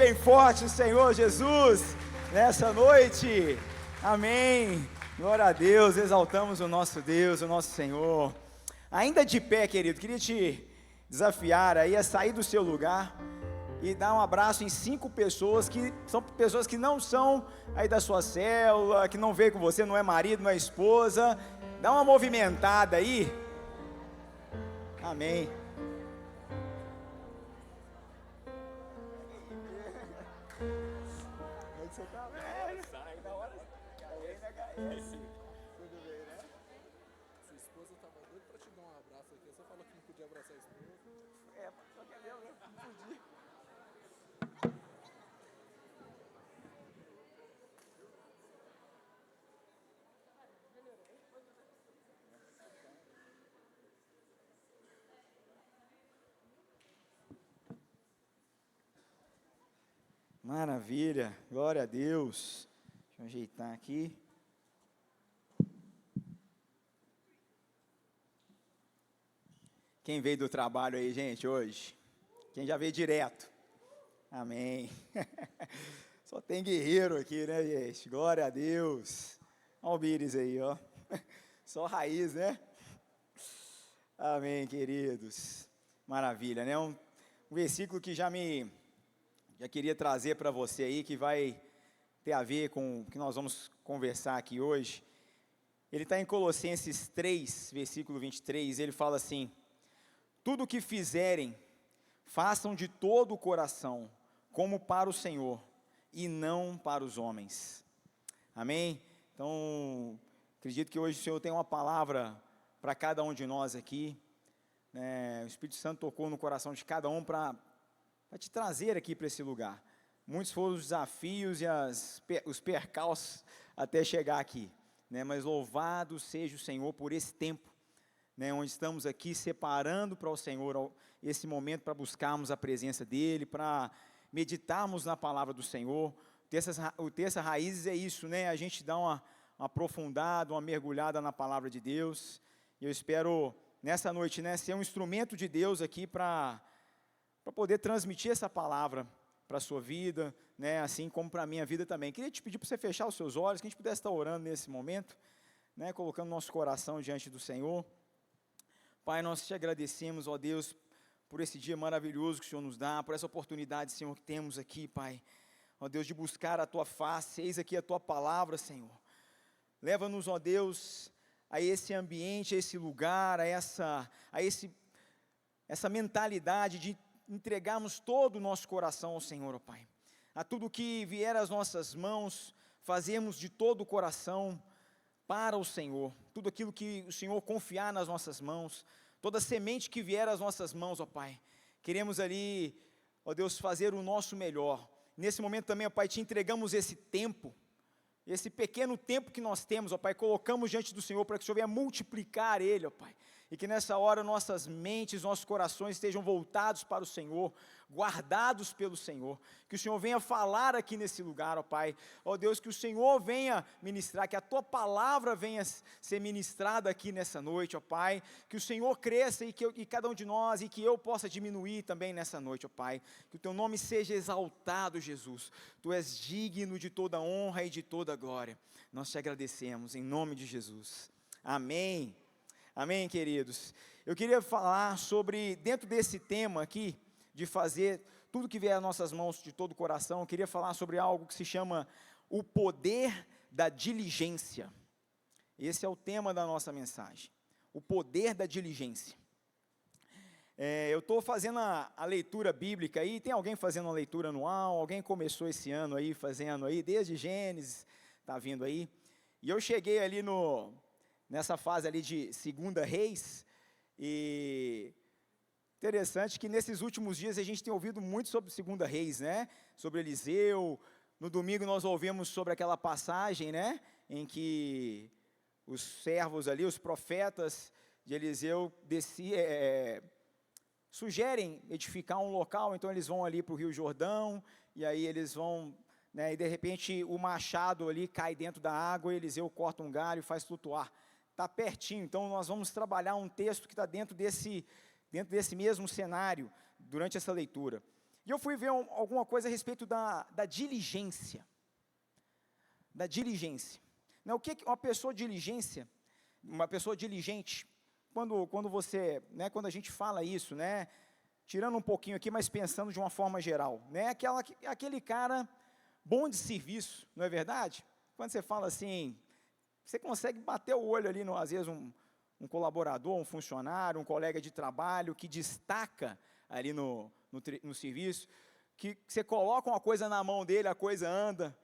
bem forte o Senhor Jesus nessa noite. Amém. Glória a Deus, exaltamos o nosso Deus, o nosso Senhor. Ainda de pé, querido, queria te desafiar aí a sair do seu lugar e dar um abraço em 5 pessoas que são pessoas que não são aí da sua célula, que não veio com você, não é marido, não é esposa. Dá uma movimentada aí. Amém. Você tá velho. Sai da hora. Tudo bem, né? Sua esposa tava doida pra te dar um abraço aqui. Você falou que não podia abraçar a esposa. Só que eu não podia. Maravilha, glória a Deus. Deixa eu ajeitar aqui. Quem veio do trabalho aí, gente, hoje? Quem já veio direto? Amém. Só tem guerreiro aqui, né, gente? Glória a Deus. Olha o Bires aí, ó. Só raiz, né? Amém, queridos. Maravilha, né? Um versículo que já queria trazer para você aí, que vai ter a ver com o que nós vamos conversar aqui hoje. Ele está em Colossenses 3, versículo 23, ele fala assim: tudo o que fizerem, façam de todo o coração, como para o Senhor, e não para os homens. Amém? Então, acredito que hoje o Senhor tem uma palavra para cada um de nós aqui, né? O Espírito Santo tocou no coração de cada um para te trazer aqui para esse lugar. Muitos foram os desafios e os percalços até chegar aqui, né? Mas louvado seja o Senhor por esse tempo, né, onde estamos aqui separando para o Senhor esse momento para buscarmos a presença dEle, para meditarmos na palavra do Senhor. O Terça Raízes é isso, né? A gente dá uma aprofundada, uma mergulhada na palavra de Deus. E eu espero, nessa noite, né, ser um instrumento de Deus aqui para poder transmitir essa palavra para a sua vida, né, assim como para a minha vida também. Queria te pedir para você fechar os seus olhos, que a gente pudesse estar orando nesse momento, né, colocando nosso coração diante do Senhor. Pai, nós te agradecemos, ó Deus, por esse dia maravilhoso que o Senhor nos dá, por essa oportunidade, Senhor, que temos aqui, Pai. Ó Deus, de buscar a Tua face, eis aqui a Tua palavra, Senhor. Leva-nos, ó Deus, a esse ambiente, a esse lugar, a essa mentalidade de entregarmos todo o nosso coração ao Senhor, ó Pai. A tudo que vier às nossas mãos, fazemos de todo o coração para o Senhor, tudo aquilo que o Senhor confiar nas nossas mãos, toda semente que vier às nossas mãos, ó Pai, queremos ali, ó Deus, fazer o nosso melhor. Nesse momento também, ó Pai, te entregamos esse tempo, esse pequeno tempo que nós temos, ó Pai, colocamos diante do Senhor para que o Senhor venha multiplicar ele, ó Pai, e que nessa hora nossas mentes, nossos corações estejam voltados para o Senhor, guardados pelo Senhor, que o Senhor venha falar aqui nesse lugar, ó Pai, ó Deus, que o Senhor venha ministrar, que a Tua palavra venha ser ministrada aqui nessa noite, ó Pai, que o Senhor cresça e cada um de nós, e que eu possa diminuir também nessa noite, ó Pai, que o Teu nome seja exaltado, Jesus, Tu és digno de toda honra e de toda glória, nós te agradecemos, em nome de Jesus, amém. Amém, queridos? Eu queria falar sobre, dentro desse tema aqui, de fazer tudo que vier às nossas mãos de todo o coração, eu queria falar sobre algo que se chama o poder da diligência. Esse é o tema da nossa mensagem, o poder da diligência. Eu estou fazendo a leitura bíblica aí, tem alguém fazendo uma leitura anual, alguém começou esse ano aí, fazendo aí, desde Gênesis, está vindo aí, e eu cheguei ali nessa fase ali de 2 Reis, e interessante que nesses últimos dias a gente tem ouvido muito sobre 2 Reis, né, sobre Eliseu. No domingo nós ouvimos sobre aquela passagem, né, em que os servos ali, os profetas de Eliseu sugerem edificar um local, então eles vão ali para o Rio Jordão, e aí eles vão, né, e de repente o machado ali cai dentro da água, e Eliseu corta um galho e faz flutuar. Está pertinho, então nós vamos trabalhar um texto que está dentro desse mesmo cenário, durante essa leitura. E eu fui ver alguma coisa a respeito da diligência. Da diligência. Né, o que uma pessoa diligente, quando você, né, quando a gente fala isso, né, tirando um pouquinho aqui, mas pensando de uma forma geral, né, aquele cara bom de serviço, não é verdade? Quando você fala assim, você consegue bater o olho ali, às vezes, um colaborador, um funcionário, um colega de trabalho que destaca ali no serviço, que você coloca uma coisa na mão dele, a coisa anda,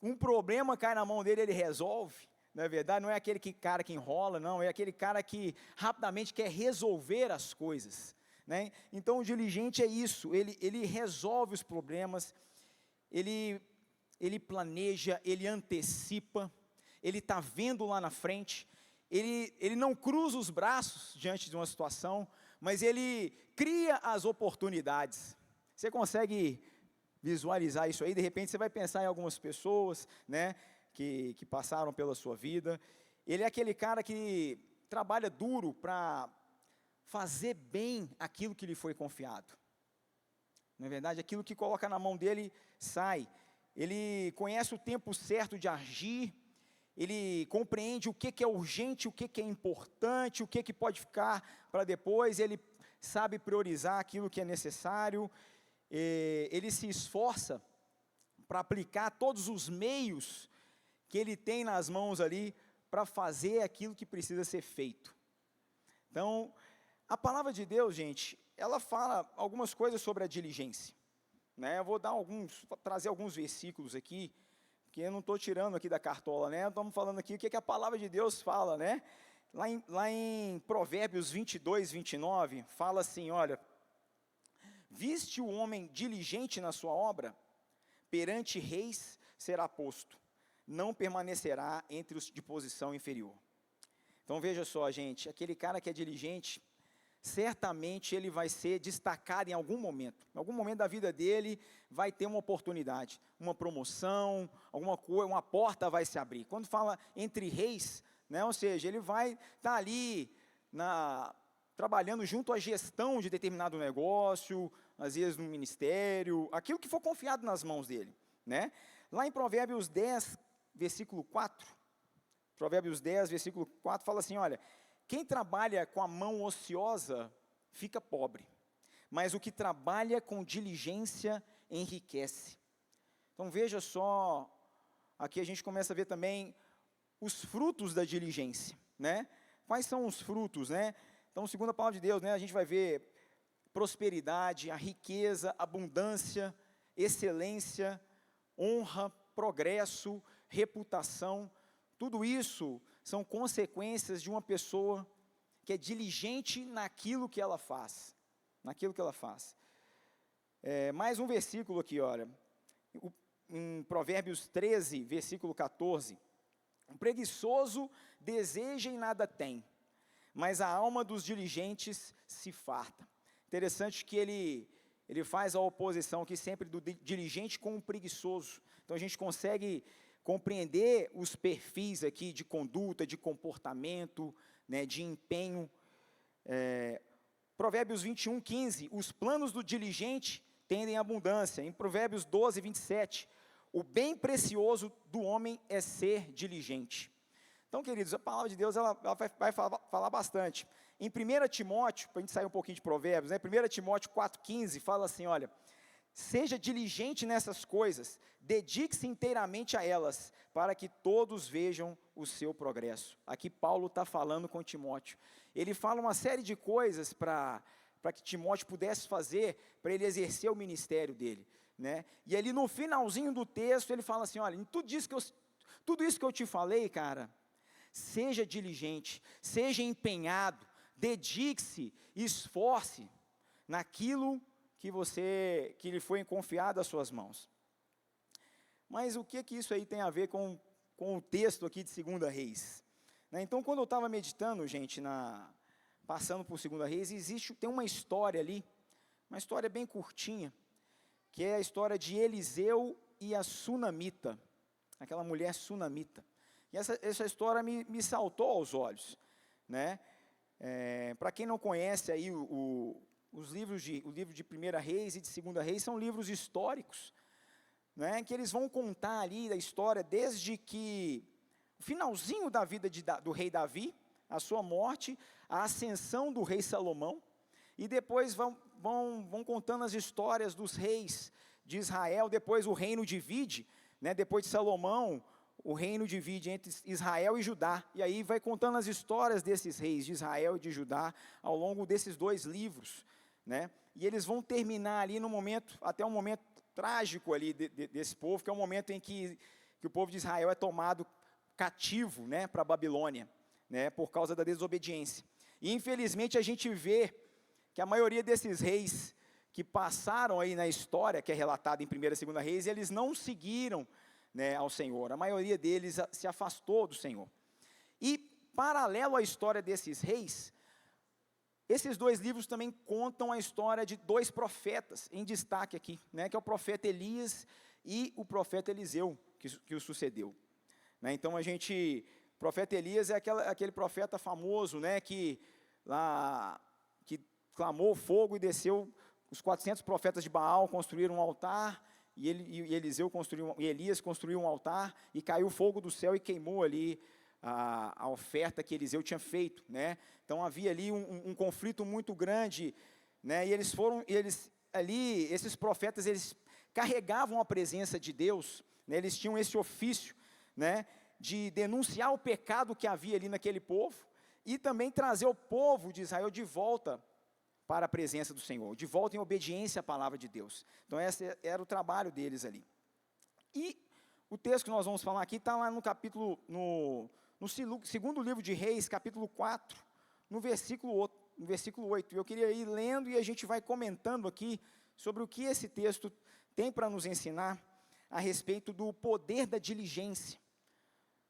um problema cai na mão dele, ele resolve, não é verdade? Não é aquele cara que enrola, não, é aquele cara que rapidamente quer resolver as coisas, né? Então o diligente é isso, ele resolve os problemas, ele planeja, ele antecipa, ele está vendo lá na frente, ele não cruza os braços diante de uma situação, mas ele cria as oportunidades. Você consegue visualizar isso aí? De repente você vai pensar em algumas pessoas, né, que passaram pela sua vida. Ele é aquele cara que trabalha duro para fazer bem aquilo que lhe foi confiado. Não é verdade? Aquilo que coloca na mão dele sai. Ele conhece o tempo certo de agir, ele compreende o que é urgente, o que é importante, o que pode ficar para depois, ele sabe priorizar aquilo que é necessário, ele se esforça para aplicar todos os meios que ele tem nas mãos ali, para fazer aquilo que precisa ser feito. Então, a palavra de Deus, gente, ela fala algumas coisas sobre a diligência, né? Eu vou trazer alguns versículos aqui, que eu não estou tirando aqui da cartola, né? Estamos falando aqui o que a palavra de Deus fala, né? Lá em Provérbios 22, 29, fala assim, olha, viste o homem diligente na sua obra, perante reis será posto, não permanecerá entre os de posição inferior. Então veja só, gente, aquele cara que é diligente, certamente ele vai ser destacado em algum momento da vida dele, vai ter uma oportunidade, uma promoção, alguma coisa, uma porta vai se abrir. Quando fala entre reis, né, ou seja, ele vai estar ali trabalhando junto à gestão de determinado negócio, às vezes no ministério, aquilo que for confiado nas mãos dele, né? Lá em Provérbios 10, versículo 4, fala assim, olha, quem trabalha com a mão ociosa fica pobre, mas o que trabalha com diligência enriquece. Então veja só, aqui a gente começa a ver também os frutos da diligência, né? Quais são os frutos, né? Então, segundo a palavra de Deus, né, a gente vai ver prosperidade, a riqueza, abundância, excelência, honra, progresso, reputação. Tudo isso são consequências de uma pessoa que é diligente naquilo que ela faz. Mais um versículo aqui, olha. Em Provérbios 13, versículo 14. O preguiçoso deseja e nada tem, mas a alma dos diligentes se farta. Interessante que ele faz a oposição aqui sempre do diligente com o preguiçoso. Então a gente consegue compreender os perfis aqui de conduta, de comportamento, né, de empenho. Provérbios 21, 15, os planos do diligente tendem à abundância. Em Provérbios 12, 27, o bem precioso do homem é ser diligente. Então, queridos, a palavra de Deus ela vai falar bastante. Em 1 Timóteo, para a gente sair um pouquinho de Provérbios, né, 1 Timóteo 4,15, fala assim, olha, seja diligente nessas coisas, dedique-se inteiramente a elas, para que todos vejam o seu progresso. Aqui Paulo está falando com Timóteo. Ele fala uma série de coisas para que Timóteo pudesse fazer, para ele exercer o ministério dele, né? E ali no finalzinho do texto, ele fala assim, olha, em tudo isso que eu te falei, cara, seja diligente, seja empenhado, dedique-se, esforce naquilo que lhe foi confiado às suas mãos. Mas o que isso aí tem a ver com o texto aqui de 2 Reis? Né? Então, quando eu estava meditando, gente, passando por 2 Reis, tem uma história ali, uma história bem curtinha, que é a história de Eliseu e a sunamita, aquela mulher sunamita. E essa história me saltou aos olhos, né? Para quem não conhece aí o livro de 1ª Reis e de 2ª Reis são livros históricos, né, que eles vão contar ali a história desde que o finalzinho da vida do rei Davi, a sua morte, a ascensão do rei Salomão, e depois vão contando as histórias dos reis de Israel. Depois o reino divide, né, depois de Salomão, o reino divide entre Israel e Judá, e aí vai contando as histórias desses reis de Israel e de Judá, ao longo desses 2 livros, né, e eles vão terminar ali no momento, até um momento trágico ali desse povo, que é o momento em que o povo de Israel é tomado cativo, né, para a Babilônia, né, por causa da desobediência. E infelizmente a gente vê que a maioria desses reis que passaram aí na história, que é relatada em 1ª e 2ª Reis, eles não seguiram, né, ao Senhor. A maioria deles se afastou do Senhor. E paralelo à história desses reis, esses 2 livros também contam a história de 2 profetas em destaque aqui, né, que é o profeta Elias e o profeta Eliseu, que o sucedeu, né. Então o profeta Elias é aquele profeta famoso, né, que clamou fogo e desceu. Os 400 profetas de Baal construíram um altar, e Elias construiu um altar, e caiu fogo do céu e queimou ali a oferta que Eliseu tinha feito, né. Então havia ali um conflito muito grande, né, e esses profetas, eles carregavam a presença de Deus, né, eles tinham esse ofício, né, de denunciar o pecado que havia ali naquele povo, e também trazer o povo de Israel de volta para a presença do Senhor, de volta em obediência à palavra de Deus. Então esse era o trabalho deles ali. E o texto que nós vamos falar aqui está lá no capítulo, no 2º livro de Reis, capítulo 4, no versículo 8. Eu queria ir lendo e a gente vai comentando aqui sobre o que esse texto tem para nos ensinar a respeito do poder da diligência,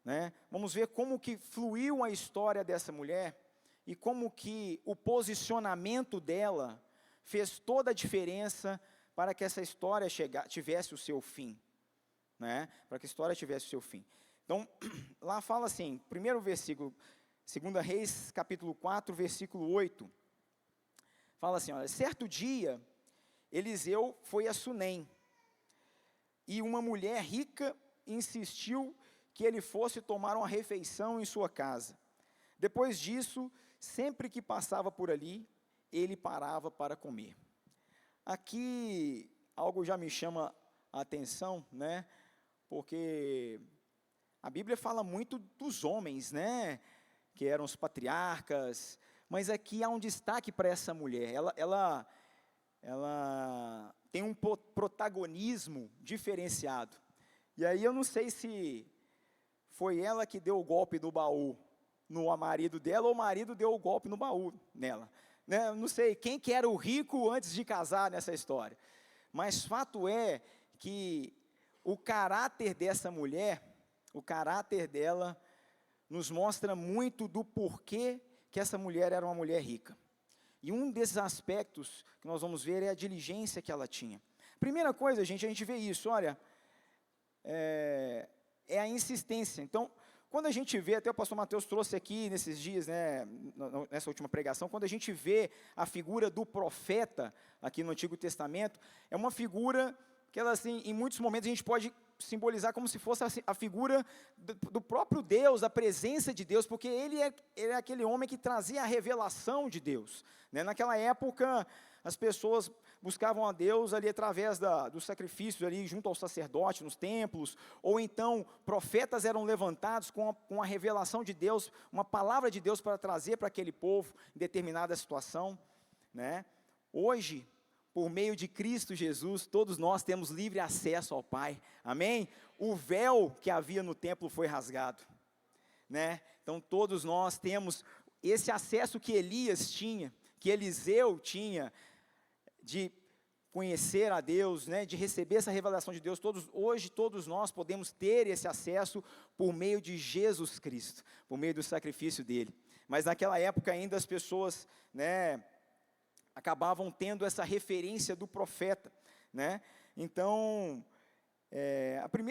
né? Vamos ver como que fluiu a história dessa mulher e como que o posicionamento dela fez toda a diferença para que essa história tivesse o seu fim, né? Para que a história tivesse o seu fim. Então, lá fala assim, primeiro versículo, 2ª Reis, capítulo 4, versículo 8, fala assim, olha, certo dia, Eliseu foi a Sunem, e uma mulher rica insistiu que ele fosse tomar uma refeição em sua casa. Depois disso, sempre que passava por ali, ele parava para comer. Aqui, algo já me chama a atenção, né? Porque a Bíblia fala muito dos homens, né? Que eram os patriarcas, mas aqui há um destaque para essa mulher. Ela tem um protagonismo diferenciado. E aí eu não sei se foi ela que deu o golpe do baú no marido dela, ou o marido deu o golpe no baú nela, né? Eu não sei quem que era o rico antes de casar nessa história, mas fato é que o caráter dessa mulher, o caráter dela, nos mostra muito do porquê que essa mulher era uma mulher rica. E um desses aspectos que nós vamos ver é a diligência que ela tinha. Primeira coisa, gente, a gente vê isso, olha, é a insistência. Então, quando a gente vê, até o pastor Mateus trouxe aqui nesses dias, né, nessa última pregação, quando a gente vê a figura do profeta aqui no Antigo Testamento, é uma figura que ela, assim, em muitos momentos a gente pode simbolizar como se fosse a figura do próprio Deus, a presença de Deus, porque ele é aquele homem que trazia a revelação de Deus, né? Naquela época, as pessoas buscavam a Deus ali através dos sacrifícios ali junto ao sacerdote, nos templos, ou então profetas eram levantados com a revelação de Deus, uma palavra de Deus para trazer para aquele povo em determinada situação, né? Hoje, por meio de Cristo Jesus, todos nós temos livre acesso ao Pai, amém? O véu que havia no templo foi rasgado, né? Então todos nós temos esse acesso que Elias tinha, que Eliseu tinha, de conhecer a Deus, né? De receber essa revelação de Deus. Hoje todos nós podemos ter esse acesso por meio de Jesus Cristo, por meio do sacrifício dele. Mas naquela época ainda as pessoas, né, acabavam tendo essa referência do profeta, né? Então,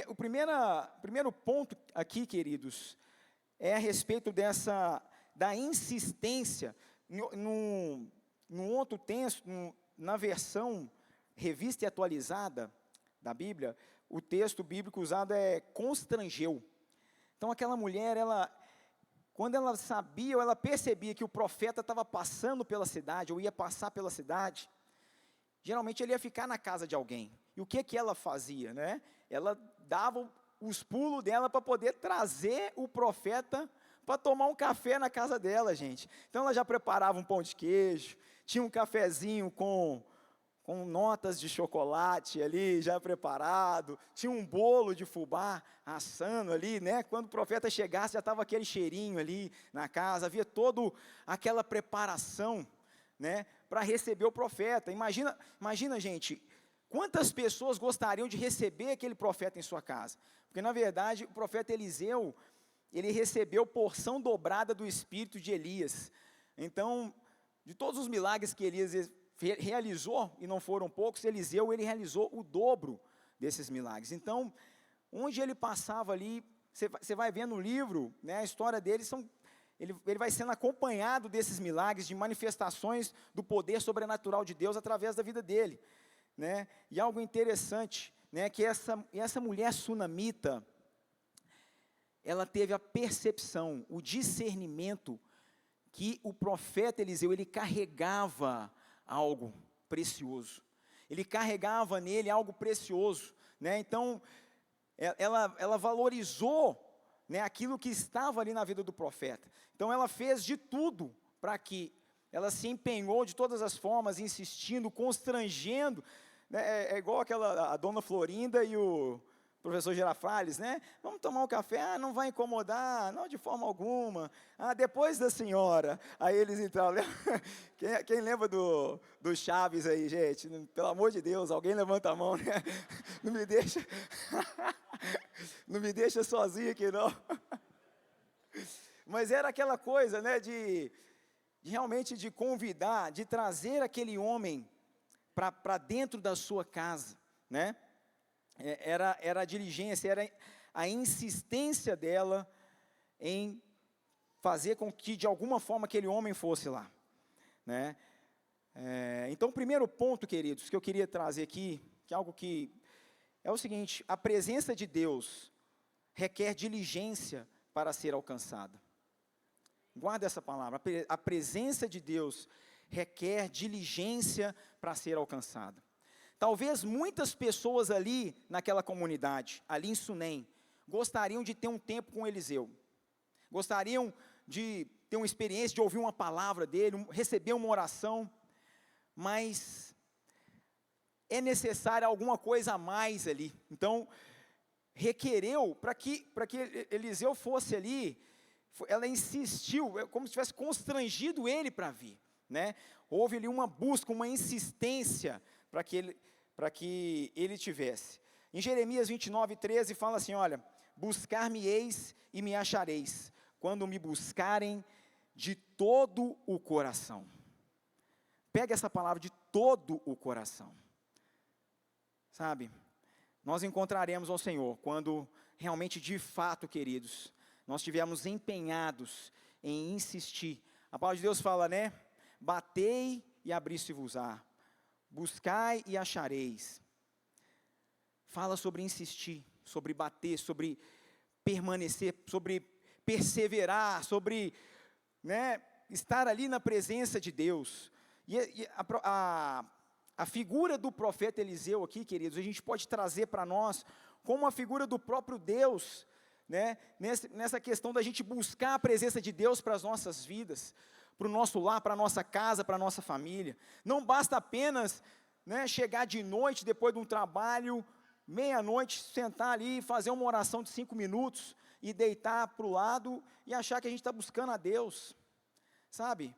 o primeiro ponto aqui, queridos, é a respeito da insistência no outro texto, na versão revista e atualizada da Bíblia, o texto bíblico usado é constrangeu. Então aquela mulher, quando ela sabia ou ela percebia que o profeta estava passando pela cidade, ou ia passar pela cidade, geralmente ele ia ficar na casa de alguém. E o que ela fazia, né? Ela dava os pulos dela para poder trazer o profeta para tomar um café na casa dela, gente. Então ela já preparava um pão de queijo, tinha um cafezinho com notas de chocolate ali já preparado, tinha um bolo de fubá assando ali, né? Quando o profeta chegasse já estava aquele cheirinho ali na casa, havia toda aquela preparação, né? Para receber o profeta. Imagina, gente, quantas pessoas gostariam de receber aquele profeta em sua casa? Porque na verdade o profeta Eliseu, ele recebeu porção dobrada do espírito de Elias. Então, de todos os milagres que Elias realizou, e não foram poucos, Eliseu, ele realizou o dobro desses milagres. Então, onde ele passava ali, você vai vendo no livro, né, a história dele, ele vai sendo acompanhado desses milagres, de manifestações do poder sobrenatural de Deus através da vida dele, né? E algo interessante, né, que essa mulher sunamita, ela teve a percepção, o discernimento, que o profeta Eliseu, ele carregava algo precioso, ele carregava nele algo precioso, né? Então, ela valorizou, né, aquilo que estava ali na vida do profeta. Então, ela fez de tudo para que, ela se empenhou de todas as formas, insistindo, constrangendo, né? É igual a dona Florinda e o professor Girafales, né? Vamos tomar um café? Ah, não vai incomodar? Não, de forma alguma. Ah, depois da senhora. Aí eles entraram. Quem lembra do Chaves aí, gente? Pelo amor de Deus, alguém levanta a mão, né? Não me deixa, não me deixa sozinho aqui, não. Mas era aquela coisa, né, de realmente de convidar, de trazer aquele homem para dentro da sua casa, né? Era a diligência, era a insistência dela em fazer com que, de alguma forma, aquele homem fosse lá, né? Então, o primeiro ponto, queridos, que eu queria trazer aqui, que é algo que é o seguinte: a presença de Deus requer diligência para ser alcançada. Guarda essa palavra, a presença de Deus requer diligência para ser alcançada. Talvez muitas pessoas ali naquela comunidade, ali em Sunem, gostariam de ter um tempo com Eliseu, gostariam de ter uma experiência, de ouvir uma palavra dele, receber uma oração, mas é necessário alguma coisa a mais ali. Então, requereu, para que Eliseu fosse ali, ela insistiu, como se tivesse constrangido ele para vir, né? Houve ali uma busca, uma insistência, para que ele tivesse. Em Jeremias 29:13 fala assim, olha: buscar-me-eis e me achareis, quando me buscarem de todo o coração. Pega essa palavra, de todo o coração. Sabe, nós encontraremos ao Senhor, quando realmente, de fato, queridos, nós estivermos empenhados em insistir. A palavra de Deus fala, né? Batei e abri-se-vos-á. Buscai e achareis. Fala sobre insistir, sobre bater, sobre permanecer, sobre perseverar, sobre, né, estar ali na presença de Deus. E a figura do profeta Eliseu aqui, queridos, a gente pode trazer para nós como a figura do próprio Deus, né, nessa questão da gente buscar a presença de Deus para as nossas vidas, para o nosso lar, para a nossa casa, para a nossa família. Não basta apenas, né, chegar de noite, depois de um trabalho, meia-noite, sentar ali e fazer uma oração de 5 minutos, e deitar para o lado, e achar que a gente está buscando a Deus, sabe?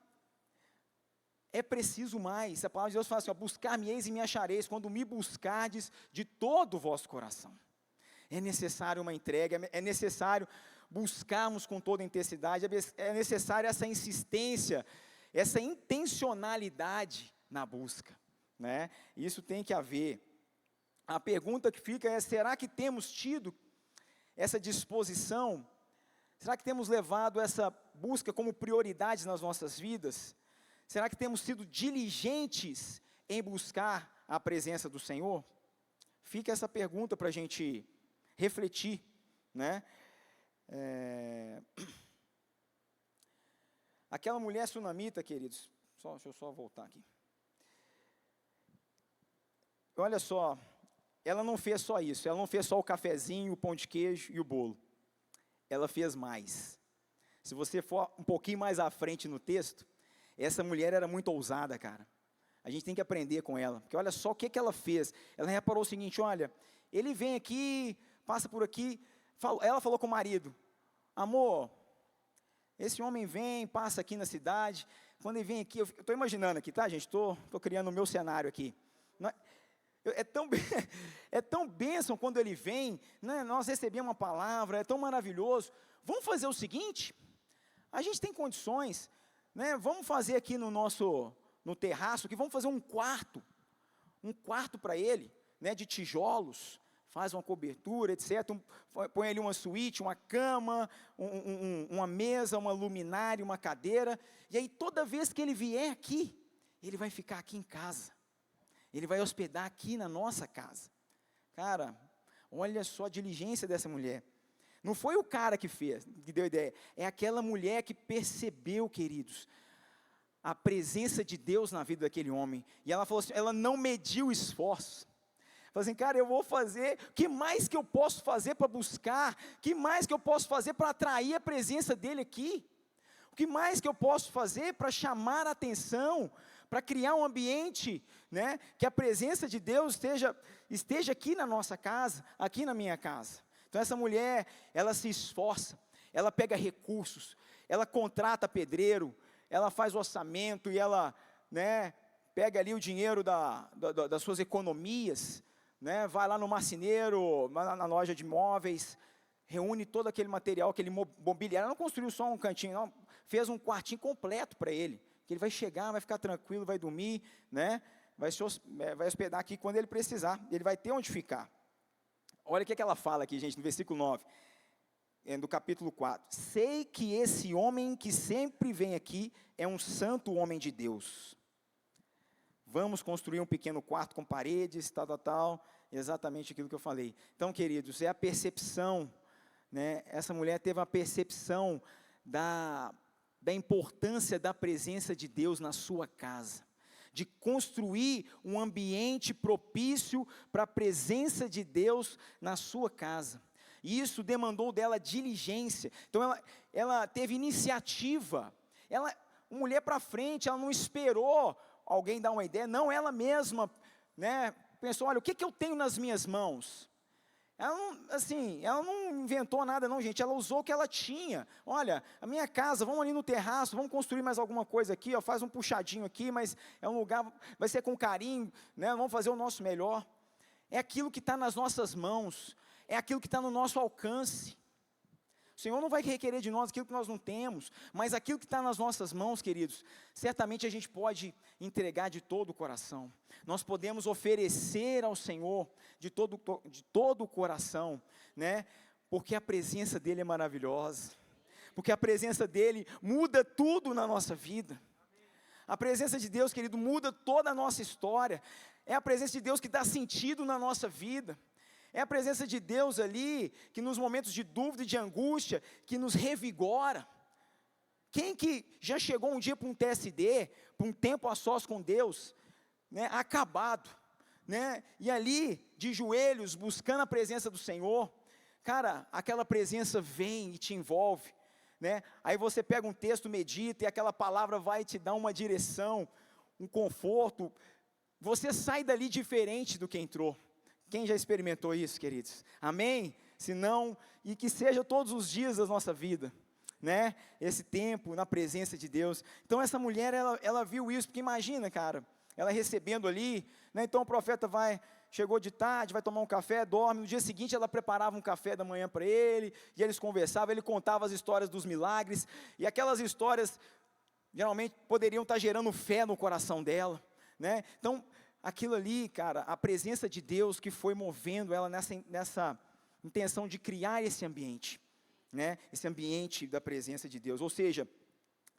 É preciso mais. A palavra de Deus fala assim, buscar-me-eis e me achareis, quando me buscardes de todo o vosso coração. É necessário uma entrega, é necessário buscarmos com toda a intensidade, é necessário essa insistência, essa intencionalidade na busca, né? Isso tem que haver. A pergunta que fica é, será que temos tido essa disposição? Será que temos levado essa busca como prioridade nas nossas vidas? Será que temos sido diligentes em buscar a presença do Senhor? Fica essa pergunta para a gente refletir, né? Aquela mulher sunamita, queridos, deixa eu só voltar aqui. Olha só, ela não fez só isso, ela não fez só o cafezinho, o pão de queijo e o bolo. Ela fez mais. Se você for um pouquinho mais à frente no texto, essa mulher era muito ousada, cara. A gente tem que aprender com ela, porque olha só o que ela fez. Ela reparou o seguinte, olha, ele vem aqui, passa por aqui, ela falou com o marido, amor, esse homem vem, passa aqui na cidade, quando ele vem aqui, eu estou imaginando aqui, tá, gente? Estou criando o meu cenário aqui. É tão bênção quando ele vem, né? Nós recebemos uma palavra, é tão maravilhoso. Vamos fazer o seguinte, a gente tem condições, né? Vamos fazer aqui no terraço, que vamos fazer um quarto para ele, né? De tijolos, faz uma cobertura, etc. Põe ali uma suíte, uma cama, uma mesa, uma luminária, uma cadeira, e aí toda vez que ele vier aqui, ele vai ficar aqui em casa. Ele vai hospedar aqui na nossa casa. Cara, olha só a diligência dessa mulher. Não foi o cara que fez, que deu ideia. É aquela mulher que percebeu, queridos, a presença de Deus na vida daquele homem. E ela falou assim, ela não mediu esforço. Falou assim, cara, eu vou fazer, o que mais que eu posso fazer para buscar? O que mais que eu posso fazer para atrair a presença dele aqui? O que mais que eu posso fazer para chamar a atenção, para criar um ambiente, né, que a presença de Deus esteja aqui na nossa casa, aqui na minha casa. Então essa mulher, ela se esforça, ela pega recursos, ela contrata pedreiro, ela faz orçamento e ela, né, pega ali o dinheiro das suas economias, né, vai lá no marceneiro, na loja de móveis, reúne todo aquele material, aquele mobiliário. Ela não construiu só um cantinho, não, fez um quartinho completo para ele, que ele vai chegar, vai ficar tranquilo, vai dormir, né, vai hospedar aqui quando ele precisar, ele vai ter onde ficar. Olha o que ela fala aqui, gente, no versículo 9, do capítulo 4. Sei que esse homem que sempre vem aqui é um santo homem de Deus. Vamos construir um pequeno quarto com paredes, tal, exatamente aquilo que eu falei. Então, queridos, é a percepção, né? Essa mulher teve a percepção da importância da presença de Deus na sua casa, de construir um ambiente propício para a presença de Deus na sua casa. E isso demandou dela diligência. Então, ela teve iniciativa. Uma mulher para frente, ela não esperou alguém dar uma ideia, não, ela mesma, né, pensou, olha, o que eu tenho nas minhas mãos? Ela não inventou nada não, gente, ela usou o que ela tinha. Olha, a minha casa, vamos ali no terraço, vamos construir mais alguma coisa aqui, ó, faz um puxadinho aqui, mas é um lugar, vai ser com carinho, né, vamos fazer o nosso melhor. É aquilo que está nas nossas mãos, é aquilo que está no nosso alcance. O Senhor não vai requerer de nós aquilo que nós não temos, mas aquilo que está nas nossas mãos, queridos, certamente a gente pode entregar de todo o coração. Nós podemos oferecer ao Senhor de todo o coração, né? Porque a presença dEle é maravilhosa, porque a presença dEle muda tudo na nossa vida. A presença de Deus, querido, muda toda a nossa história. É a presença de Deus que dá sentido na nossa vida. É a presença de Deus ali, que nos momentos de dúvida e de angústia, que nos revigora. Quem que já chegou um dia para um TSD, para um tempo a sós com Deus, né, acabado, né, e ali, de joelhos, buscando a presença do Senhor, cara, aquela presença vem e te envolve, né, aí você pega um texto, medita, e aquela palavra vai te dar uma direção, um conforto, você sai dali diferente do que entrou. Quem já experimentou isso, queridos? Amém? Se não, e que seja todos os dias da nossa vida, né? Esse tempo na presença de Deus. Então essa mulher, ela viu isso, porque imagina, cara, ela recebendo ali, né? Então o profeta chegou de tarde, vai tomar um café, dorme, no dia seguinte ela preparava um café da manhã para ele, e eles conversavam, ele contava as histórias dos milagres, e aquelas histórias, geralmente, poderiam estar gerando fé no coração dela, né? Então, aquilo ali, cara, a presença de Deus que foi movendo ela nessa intenção de criar esse ambiente, né? Esse ambiente da presença de Deus. Ou seja,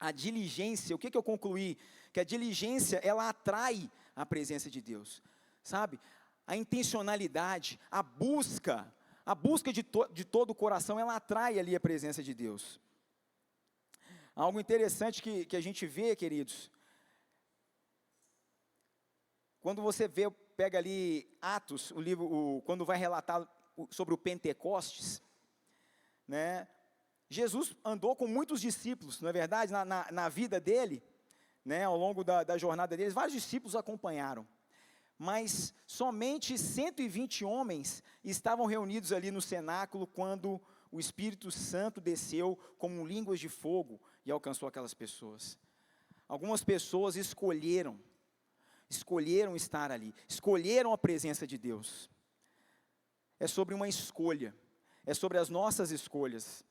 A diligência, o que eu concluí? Que a diligência, ela atrai a presença de Deus, sabe? A intencionalidade, a busca de todo o coração, ela atrai ali a presença de Deus. Algo interessante que a gente vê, queridos, quando você pega ali Atos, o livro, quando vai relatar sobre o Pentecostes, né? Jesus andou com muitos discípulos, não é verdade? Na vida dele, né? Ao longo da jornada deles, vários discípulos acompanharam. Mas somente 120 homens estavam reunidos ali no cenáculo quando o Espírito Santo desceu como línguas de fogo e alcançou aquelas pessoas. Algumas pessoas escolheram estar ali, escolheram a presença de Deus. É sobre uma escolha, é sobre as nossas escolhas,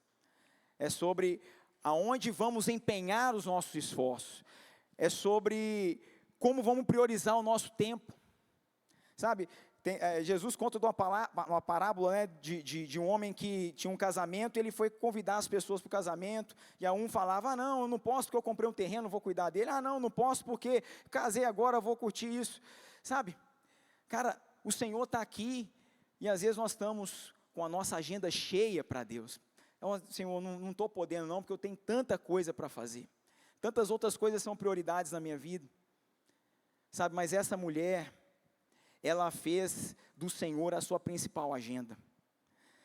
é sobre aonde vamos empenhar os nossos esforços, é sobre como vamos priorizar o nosso tempo, sabe? Jesus conta de uma parábola, né, de um homem que tinha um casamento, e ele foi convidar as pessoas para o casamento, e um falava, não, eu não posso porque eu comprei um terreno, vou cuidar dele, não posso porque casei agora, vou curtir isso, sabe? Cara, o Senhor está aqui, e às vezes nós estamos com a nossa agenda cheia para Deus. Então, Senhor, não estou podendo não, porque eu tenho tanta coisa para fazer, tantas outras coisas são prioridades na minha vida, sabe? Mas essa mulher, ela fez do Senhor a sua principal agenda,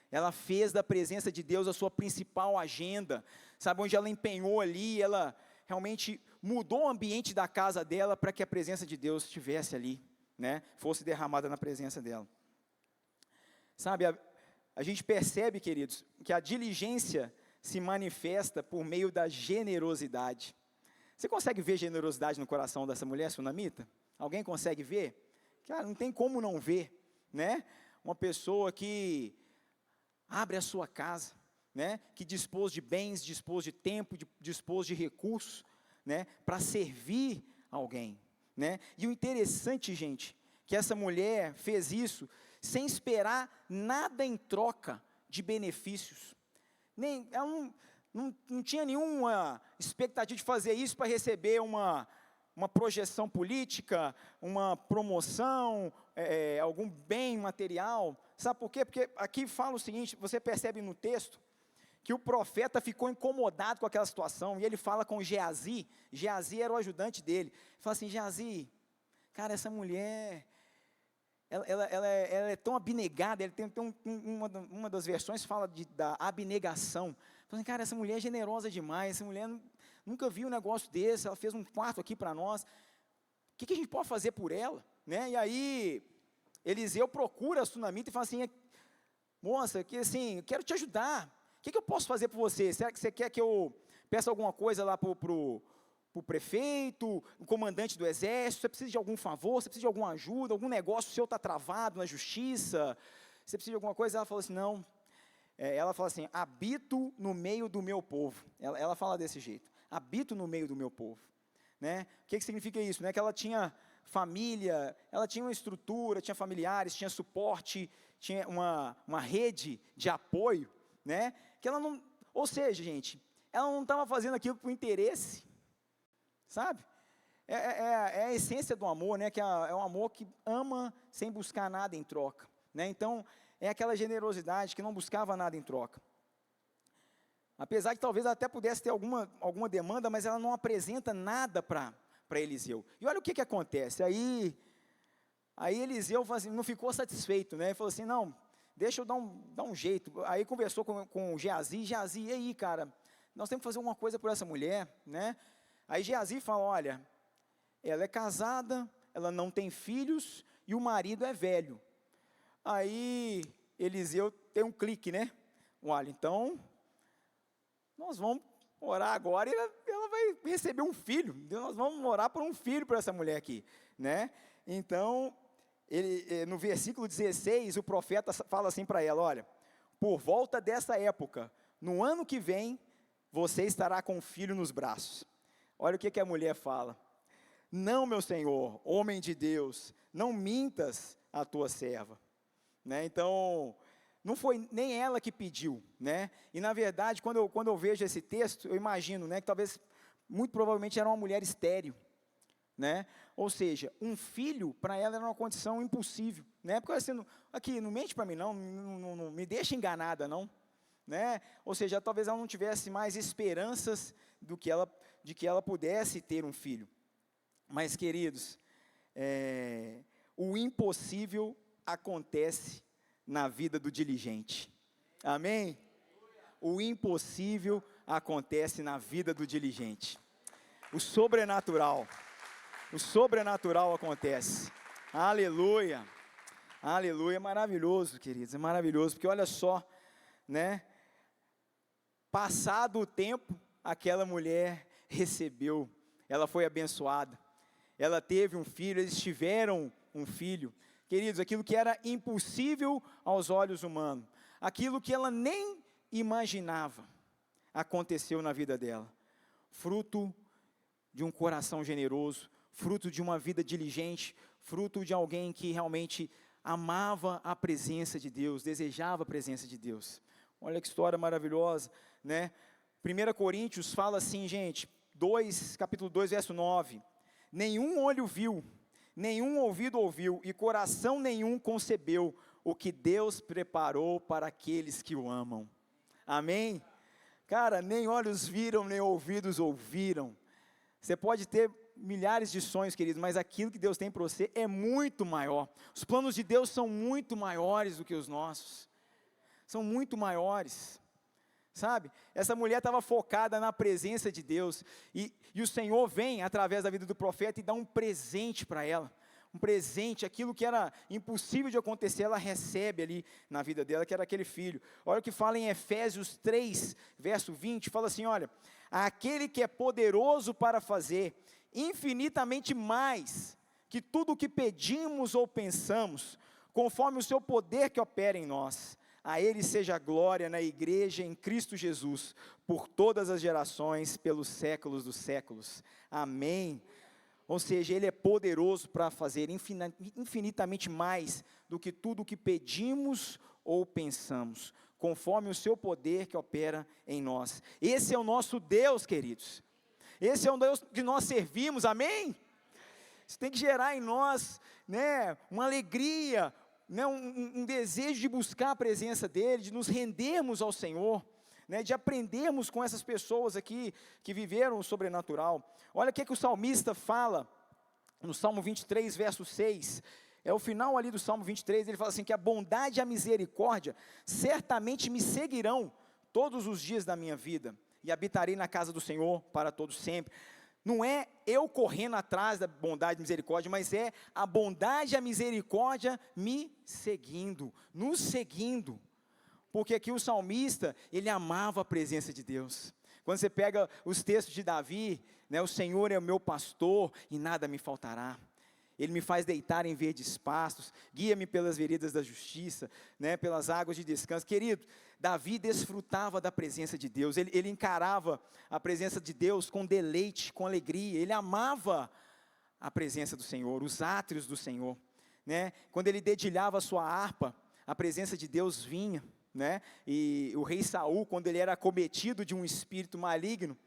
ela fez da presença de Deus a sua principal agenda, sabe, onde ela empenhou ali, ela realmente mudou o ambiente da casa dela, para que a presença de Deus estivesse ali, né, fosse derramada na presença dela, sabe, a gente percebe, queridos, que a diligência se manifesta por meio da generosidade. Você consegue ver generosidade no coração dessa mulher sunamita? Alguém consegue ver? Cara, não tem como não ver, né? Uma pessoa que abre a sua casa, né? Que dispôs de bens, dispôs de tempo, dispôs de recursos, né? Para servir alguém, né? E o interessante, gente, que essa mulher fez isso sem esperar nada em troca de benefícios. Ela não tinha nenhuma expectativa de fazer isso para receber uma projeção política, uma promoção, algum bem material. Sabe por quê? Porque aqui fala o seguinte, você percebe no texto, que o profeta ficou incomodado com aquela situação, e ele fala com Geazi era o ajudante dele, ele fala assim, Geazi, cara, essa mulher, ela é tão abnegada, ele tem uma das versões fala da abnegação, fala assim, cara, essa mulher é generosa demais, essa mulher nunca vi um negócio desse, ela fez um quarto aqui para nós, o que a gente pode fazer por ela, né? E aí, Eliseu procura a sunamita e fala assim, moça, que assim, quero te ajudar, o que eu posso fazer por você? Será que você quer que eu peça alguma coisa lá para o prefeito, o comandante do exército? Você precisa de algum favor, você precisa de alguma ajuda, algum negócio seu está travado na justiça, você precisa de alguma coisa? Ela falou assim, não, ela fala assim, habito no meio do meu povo, ela fala desse jeito, habito no meio do meu povo, né? O que significa isso? Né? Que ela tinha família, ela tinha uma estrutura, tinha familiares, tinha suporte, tinha uma rede de apoio, né? Que ela não, ou seja, gente, ela não estava fazendo aquilo por interesse, sabe? É a essência do amor, né? Que é um amor que ama sem buscar nada em troca, né? Então, é aquela generosidade que não buscava nada em troca. Apesar de talvez ela até pudesse ter alguma demanda, mas ela não apresenta nada para Eliseu. E olha o que acontece, aí Eliseu assim, não ficou satisfeito, né? Ele falou assim, não, deixa eu dar um jeito. Aí conversou com Geazi, e aí, cara, nós temos que fazer alguma coisa por essa mulher, né? Aí Geazi fala, olha, ela é casada, ela não tem filhos, e o marido é velho. Aí Eliseu tem um clique, né? Olha, então, nós vamos orar agora e ela vai receber um filho. Nós vamos orar por um filho para essa mulher aqui, né? Então, no versículo 16, o profeta fala assim para ela, olha, por volta dessa época, no ano que vem, você estará com um filho nos braços. Olha o que a mulher fala. Não, meu Senhor, homem de Deus, não mintas a tua serva. Né? Então, não foi nem ela que pediu, né? E na verdade, quando eu vejo esse texto, eu imagino, né, que talvez muito provavelmente era uma mulher estéril, né? Ou seja, um filho para ela era uma condição impossível, né? Porque assim, aqui, não mente para mim não me deixa enganada não, né? Ou seja, talvez ela não tivesse mais esperanças de que ela pudesse ter um filho. Mas, queridos, o impossível acontece na vida do diligente. Amém? O impossível acontece na vida do diligente. O sobrenatural acontece. Aleluia. Aleluia, maravilhoso, queridos, é maravilhoso, porque olha só, né? Passado o tempo, aquela mulher recebeu, ela foi abençoada, ela teve um filho, eles tiveram um filho. Queridos, aquilo que era impossível aos olhos humanos, aquilo que ela nem imaginava, aconteceu na vida dela, fruto de um coração generoso, fruto de uma vida diligente, fruto de alguém que realmente amava a presença de Deus, desejava a presença de Deus. Olha que história maravilhosa, né? 1 Coríntios fala assim, gente, capítulo 2, verso 9, nenhum olho viu, nenhum ouvido ouviu, e coração nenhum concebeu o que Deus preparou para aqueles que o amam. Amém? Cara, nem olhos viram, nem ouvidos ouviram. Você pode ter milhares de sonhos, queridos, mas aquilo que Deus tem para você é muito maior. Os planos de Deus são muito maiores do que os nossos. São muito maiores. Sabe? Essa mulher estava focada na presença de Deus. E o Senhor vem, através da vida do profeta, e dá um presente para ela. Um presente, aquilo que era impossível de acontecer, ela recebe ali na vida dela, que era aquele filho. Olha o que fala em Efésios 3, verso 20, fala assim, olha, aquele que é poderoso para fazer infinitamente mais que tudo o que pedimos ou pensamos, conforme o seu poder que opera em nós. A Ele seja a glória na igreja em Cristo Jesus, por todas as gerações, pelos séculos dos séculos. Amém. Ou seja, Ele é poderoso para fazer infinitamente mais do que tudo o que pedimos ou pensamos, conforme o seu poder que opera em nós. Esse é o nosso Deus, queridos. Esse é o Deus que nós servimos, amém? Isso tem que gerar em nós, né, uma alegria, né, um desejo de buscar a presença dEle, de nos rendermos ao Senhor, né, de aprendermos com essas pessoas aqui, que viveram o sobrenatural. Olha o que o salmista fala, no Salmo 23, verso 6, é o final ali do Salmo 23, ele fala assim, que a bondade e a misericórdia certamente me seguirão todos os dias da minha vida, e habitarei na casa do Senhor para todos sempre. Não é eu correndo atrás da bondade e misericórdia, mas é a bondade e a misericórdia me seguindo, nos seguindo. Porque aqui o salmista, ele amava a presença de Deus. Quando você pega os textos de Davi, né, o Senhor é o meu pastor e nada me faltará. Ele me faz deitar em verdes pastos, guia-me pelas veredas da justiça, né, pelas águas de descanso. Querido, Davi desfrutava da presença de Deus, ele encarava a presença de Deus com deleite, com alegria, ele amava a presença do Senhor, os átrios do Senhor, né? Quando ele dedilhava a sua harpa, a presença de Deus vinha, né? E o rei Saul, quando ele era acometido de um espírito maligno,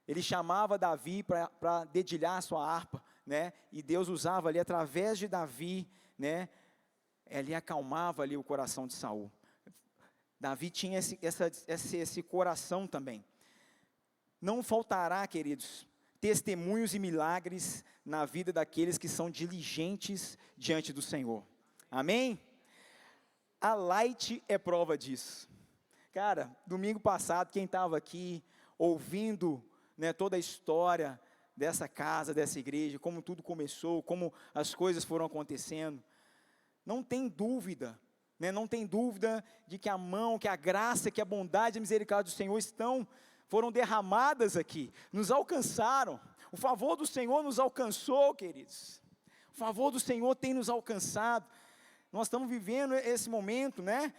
ele chamava Davi para dedilhar a sua harpa, né? E Deus usava ali através de Davi, né? Ele acalmava ali o coração de Saul. Davi tinha esse coração também. Não faltará, queridos, testemunhos e milagres na vida daqueles que são diligentes diante do Senhor. Amém? A Light é prova disso. Cara, domingo passado, quem estava aqui ouvindo, né, toda a história dessa casa, dessa igreja, como tudo começou, como as coisas foram acontecendo, não tem dúvida, né, não tem dúvida de que a mão, que a graça, que a bondade e a misericórdia do Senhor foram derramadas aqui, nos alcançaram. O favor do Senhor nos alcançou, queridos. O favor do Senhor tem nos alcançado. Nós estamos vivendo esse momento, né?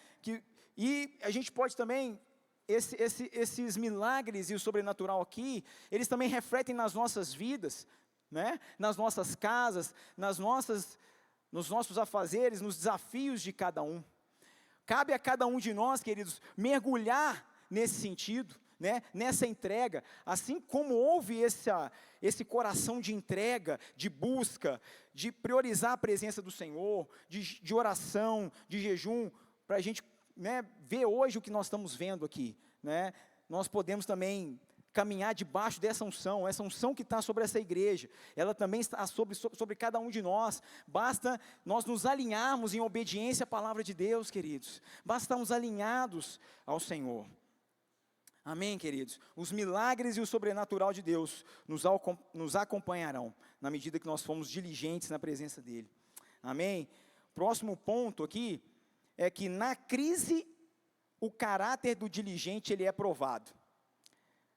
E a gente pode também, esses milagres e o sobrenatural aqui, eles também refletem nas nossas vidas, né? Nas nossas casas, nos nossos afazeres, nos desafios de cada um. Cabe a cada um de nós, queridos, mergulhar nesse sentido, né, nessa entrega, assim como houve esse coração de entrega, de busca, de priorizar a presença do Senhor, de oração, de jejum, para a gente, né, ver hoje o que nós estamos vendo aqui, né, nós podemos também caminhar debaixo dessa unção, essa unção que está sobre essa igreja, ela também está sobre cada um de nós, basta nós nos alinharmos em obediência à palavra de Deus, queridos, basta estarmos alinhados ao Senhor. Amém, queridos? Os milagres e o sobrenatural de Deus nos acompanharão, na medida que nós formos diligentes na presença dEle. Amém? Próximo ponto aqui, é que na crise, o caráter do diligente, ele é provado.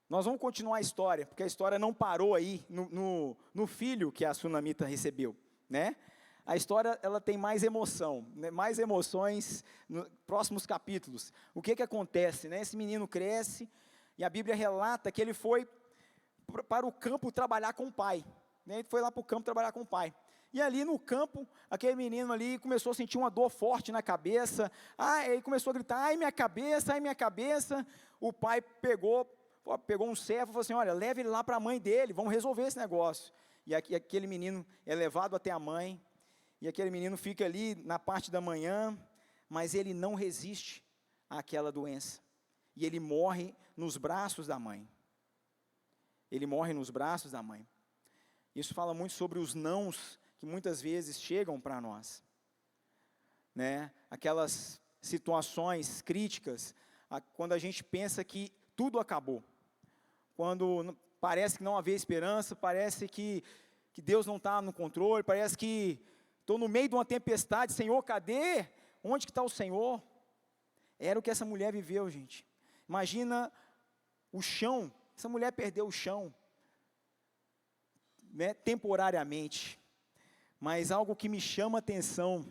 Nós vamos continuar a história, porque a história não parou aí, no filho que a sunamita recebeu, né? A história, ela tem mais emoção, né? Mais emoções nos próximos capítulos. O que acontece, né? Esse menino cresce, e a Bíblia relata que ele foi para o campo trabalhar com o pai, né? Ele foi lá para o campo trabalhar com o pai. E ali no campo, aquele menino ali começou a sentir uma dor forte na cabeça, ele começou a gritar, ai minha cabeça, o pai pegou um servo e falou assim, olha, leve ele lá para a mãe dele, vamos resolver esse negócio. E aquele menino é levado até a mãe, e aquele menino fica ali na parte da manhã, mas ele não resiste àquela doença, e ele morre nos braços da mãe. Isso fala muito sobre os nãos, que muitas vezes chegam para nós, né? Aquelas situações críticas, quando a gente pensa que tudo acabou, quando parece que não havia esperança, parece que Deus não está no controle, parece que estou no meio de uma tempestade, Senhor, cadê? Onde que está o Senhor? Era o que essa mulher viveu, gente. Imagina o chão, essa mulher perdeu o chão, né, temporariamente, mas algo que me chama a atenção,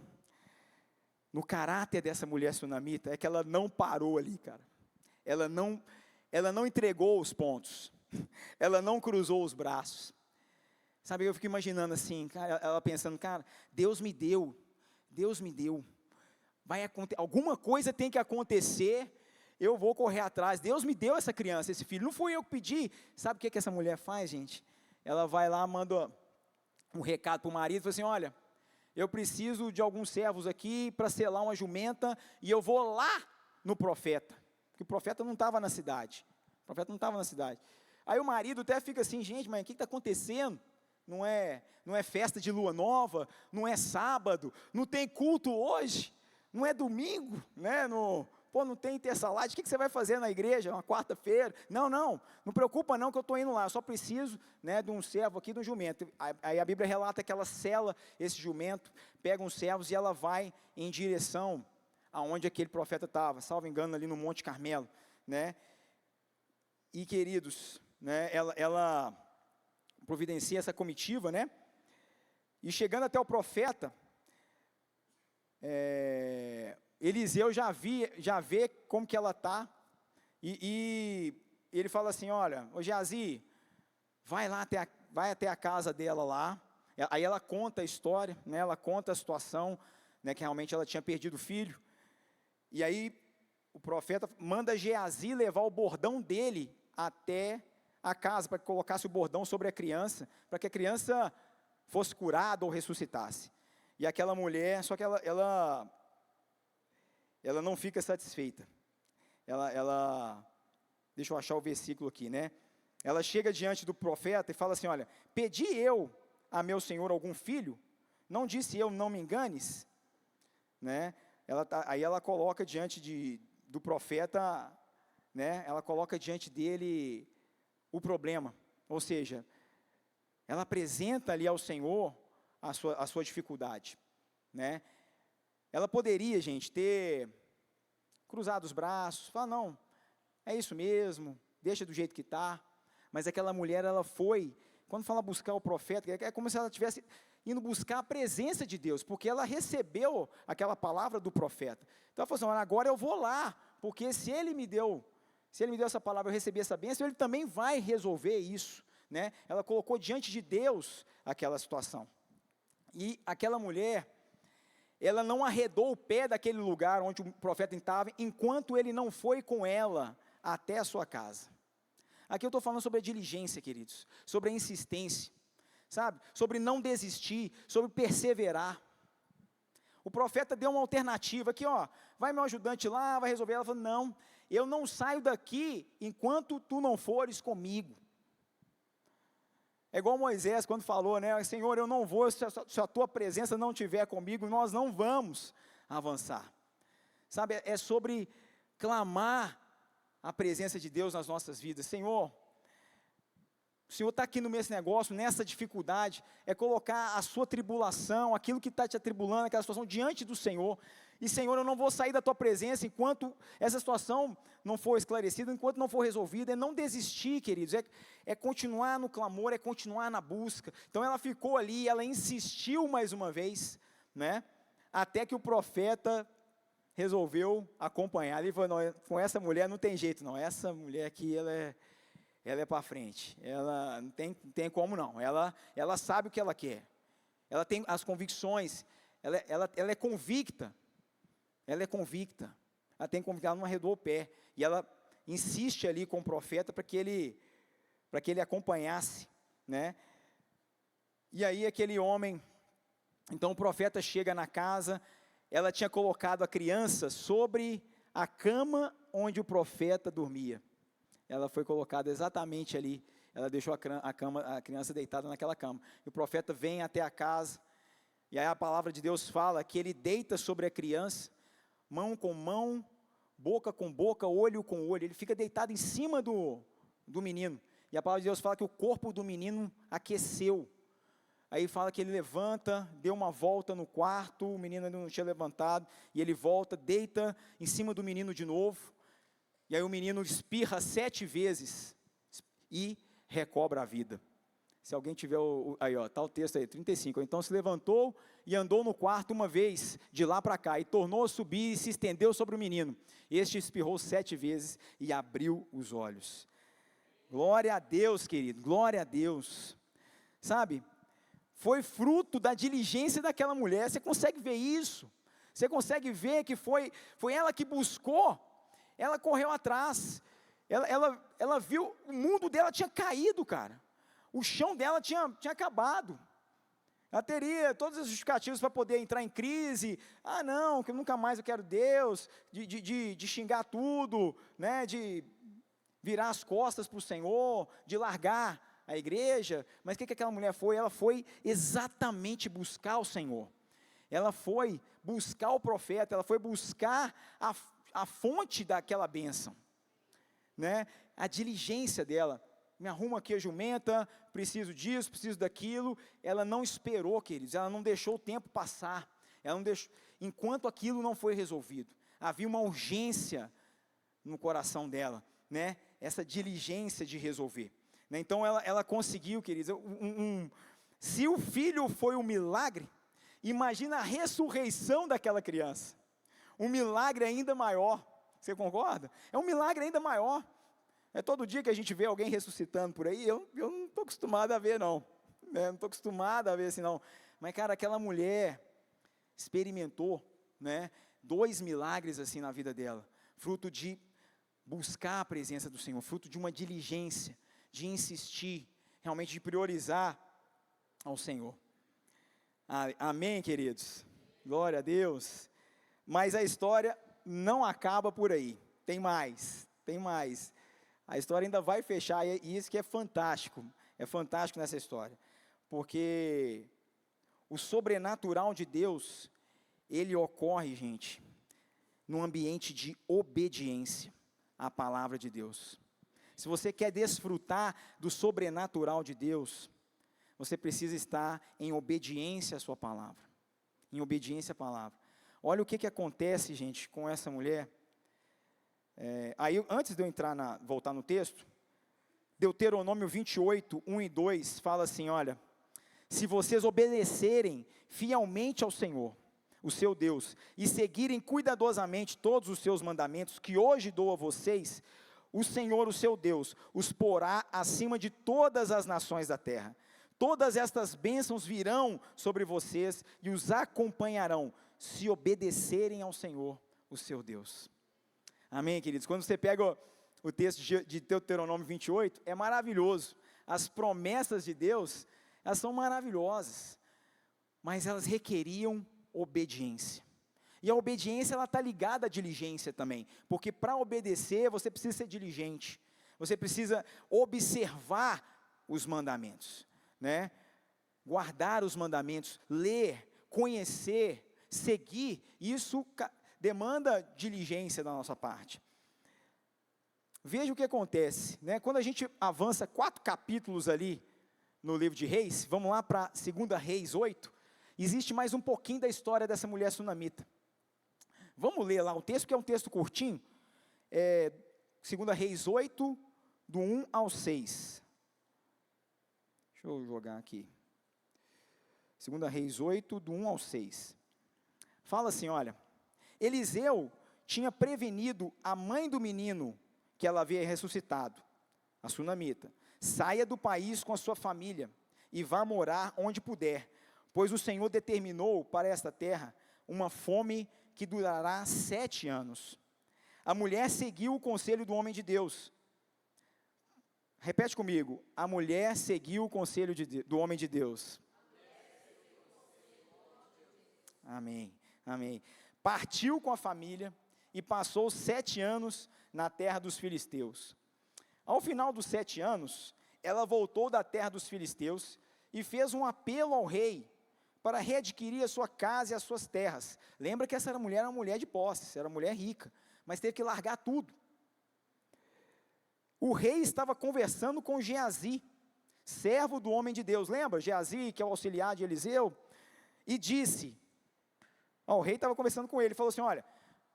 no caráter dessa mulher sunamita, é que ela não parou ali, cara, ela não entregou os pontos, ela não cruzou os braços, sabe, eu fico imaginando assim, cara, ela pensando, cara, Deus me deu, alguma coisa tem que acontecer, eu vou correr atrás, Deus me deu essa criança, esse filho, não fui eu que pedi. Sabe o que essa mulher faz, gente? Ela vai lá, manda um recado para o marido, fala assim, olha, eu preciso de alguns servos aqui para selar uma jumenta, e eu vou lá no profeta, porque o profeta não estava na cidade, aí o marido até fica assim, gente, mas o que está acontecendo? Não é festa de lua nova, não é sábado, não tem culto hoje, não é domingo, né, não tem terça-light, o que você vai fazer na igreja, uma quarta-feira? Não preocupa não que eu estou indo lá, eu só preciso, né, de um servo aqui, de um jumento. Aí a Bíblia relata que ela sela esse jumento, pega uns servos e ela vai em direção aonde aquele profeta estava, salvo engano ali no Monte Carmelo, né? E queridos, né, ela providencia essa comitiva, né? E chegando até o profeta, Eliseu já vê como que ela está, e ele fala assim, olha, ô Geazi, vai até a casa dela lá. Aí ela conta a história, né, ela conta a situação, né, que realmente ela tinha perdido o filho, e aí o profeta manda Geazi levar o bordão dele até a casa, para que colocasse o bordão sobre a criança, para que a criança fosse curada ou ressuscitasse. E aquela mulher, só que ela não fica satisfeita, deixa eu achar o versículo aqui, né, ela chega diante do profeta e fala assim, olha, pedi eu a meu senhor algum filho? Não disse eu, não me enganes? Né, aí ela coloca diante do profeta, né, ela coloca diante dele o problema, ou seja, ela apresenta ali ao Senhor a sua dificuldade, né. Ela poderia, gente, ter cruzado os braços, falar, não, é isso mesmo, deixa do jeito que está, mas aquela mulher, ela foi, quando fala buscar o profeta, é como se ela estivesse indo buscar a presença de Deus, porque ela recebeu aquela palavra do profeta. Então ela falou assim, agora eu vou lá, porque se ele me deu essa palavra, eu recebi essa bênção, ele também vai resolver isso, né? Ela colocou diante de Deus aquela situação, e aquela mulher, ela não arredou o pé daquele lugar onde o profeta estava, enquanto ele não foi com ela até a sua casa. Aqui eu estou falando sobre a diligência, queridos, sobre a insistência, sabe? Sobre não desistir, sobre perseverar. O profeta deu uma alternativa aqui, ó, vai meu ajudante lá, vai resolver. Ela falou, não, eu não saio daqui enquanto tu não fores comigo. É igual Moisés quando falou, né, Senhor, eu não vou, se a tua presença não estiver comigo, nós não vamos avançar. Sabe, é sobre clamar a presença de Deus nas nossas vidas. Senhor, o Senhor está aqui no meu negócio, nessa dificuldade, é colocar a sua tribulação, aquilo que está te atribulando, aquela situação diante do Senhor, e Senhor, eu não vou sair da tua presença enquanto essa situação não for esclarecida, enquanto não for resolvida. É não desistir, queridos, é continuar no clamor, é continuar na busca. Então ela ficou ali, ela insistiu mais uma vez, né, até que o profeta resolveu acompanhar. Ele falou, não, com essa mulher não tem jeito não, essa mulher aqui, ela é para frente, ela não tem como não, ela sabe o que ela quer, ela tem as convicções, ela é convicta, ela tem convicção, ela não arredou o pé, e ela insiste ali com o profeta para que ele acompanhasse, né, e aí aquele homem, então o profeta chega na casa, ela tinha colocado a criança sobre a cama onde o profeta dormia. Ela foi colocada exatamente ali, ela deixou a criança deitada naquela cama. E o profeta vem até a casa, e aí a palavra de Deus fala que ele deita sobre a criança, mão com mão, boca com boca, olho com olho, ele fica deitado em cima do menino. E a palavra de Deus fala que o corpo do menino aqueceu. Aí fala que ele levanta, deu uma volta no quarto, o menino ainda não tinha levantado, e ele volta, deita em cima do menino de novo, e aí o menino espirra 7 vezes, e recobra a vida. Se alguém tiver, aí ó, está o texto aí, 35, então se levantou e andou no quarto uma vez, de lá para cá, e tornou a subir e se estendeu sobre o menino. Este espirrou 7 vezes e abriu os olhos. Glória a Deus, querido, glória a Deus. Sabe, foi fruto da diligência daquela mulher, você consegue ver isso? Você consegue ver que foi ela que buscou, ela correu atrás, ela viu, o mundo dela tinha caído, cara, o chão dela tinha acabado, ela teria todas as justificativas para poder entrar em crise, não, que nunca mais eu quero Deus, de xingar tudo, né, de virar as costas para o Senhor, de largar a igreja. Mas o que aquela mulher foi? Ela foi exatamente buscar o Senhor, ela foi buscar o profeta, ela foi buscar a fonte daquela bênção, né? A diligência dela, me arruma aqui a jumenta, preciso disso, preciso daquilo, ela não esperou, queridos, ela não deixou o tempo passar, ela não deixou, enquanto aquilo não foi resolvido, havia uma urgência no coração dela, né? Essa diligência de resolver, né? Então ela conseguiu, queridos, se o filho foi um milagre, imagina a ressurreição daquela criança, um milagre ainda maior, você concorda? É um milagre ainda maior, é todo dia que a gente vê alguém ressuscitando por aí, eu não estou acostumado a ver não, né? Não estou acostumado a ver assim não, mas cara, aquela mulher experimentou, né, 2 milagres assim na vida dela, fruto de buscar a presença do Senhor, fruto de uma diligência, de insistir, realmente de priorizar ao Senhor. Amém, queridos? Glória a Deus. Mas a história não acaba por aí, tem mais. A história ainda vai fechar, e isso que é fantástico nessa história, porque o sobrenatural de Deus, ele ocorre, gente, num ambiente de obediência à palavra de Deus. Se você quer desfrutar do sobrenatural de Deus, você precisa estar em obediência à sua palavra, em obediência à palavra. Olha o que acontece, gente, com essa mulher. Aí, antes de eu voltar no texto, Deuteronômio 28, 1 e 2, fala assim, olha, se vocês obedecerem fielmente ao Senhor, o seu Deus, e seguirem cuidadosamente todos os seus mandamentos, que hoje dou a vocês, o Senhor, o seu Deus, os porá acima de todas as nações da terra. Todas estas bênçãos virão sobre vocês e os acompanharão, se obedecerem ao Senhor, o seu Deus. Amém, queridos? Quando você pega o texto de Deuteronômio 28, é maravilhoso. As promessas de Deus, elas são maravilhosas, mas elas requeriam obediência. E a obediência, ela está ligada à diligência também, porque para obedecer, você precisa ser diligente, você precisa observar os mandamentos, né? Guardar os mandamentos, ler, conhecer, seguir, isso demanda diligência da nossa parte. Veja o que acontece, né? Quando a gente avança 4 capítulos ali no livro de Reis, vamos lá para 2 Reis 8, existe mais um pouquinho da história dessa mulher sunamita. Vamos ler lá o texto, que é um texto curtinho, 2 Reis 8, do 1 ao 6. Deixa eu jogar aqui. 2 Reis 8, do 1 ao 6. Fala assim, olha, Eliseu tinha prevenido a mãe do menino que ela havia ressuscitado, a sunamita: saia do país com a sua família e vá morar onde puder, pois o Senhor determinou para esta terra uma fome que durará 7 anos. A mulher seguiu o conselho do homem de Deus. Repete comigo: a mulher seguiu o conselho do homem de Deus. Amém, amém. Partiu com a família e passou 7 anos na terra dos filisteus. Ao final dos 7 anos, ela voltou da terra dos filisteus e fez um apelo ao rei para readquirir a sua casa e as suas terras. Lembra que essa mulher era uma mulher de posses, era uma mulher rica, mas teve que largar tudo. O rei estava conversando com Geazi, servo do homem de Deus. Lembra? Geazi, que é o auxiliar de Eliseu, e disse, o rei estava conversando com ele, falou assim, olha,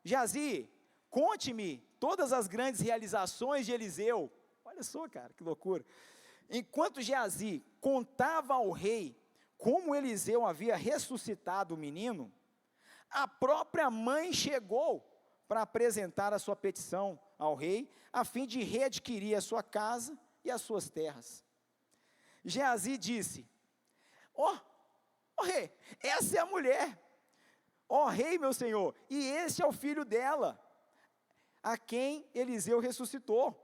Geazi, conte-me todas as grandes realizações de Eliseu. Olha só, cara, que loucura. Enquanto Geazi contava ao rei como Eliseu havia ressuscitado o menino, a própria mãe chegou para apresentar a sua petição ao rei, a fim de readquirir a sua casa e as suas terras. Geazi disse, rei, essa é a mulher, rei meu senhor, e esse é o filho dela, a quem Eliseu ressuscitou.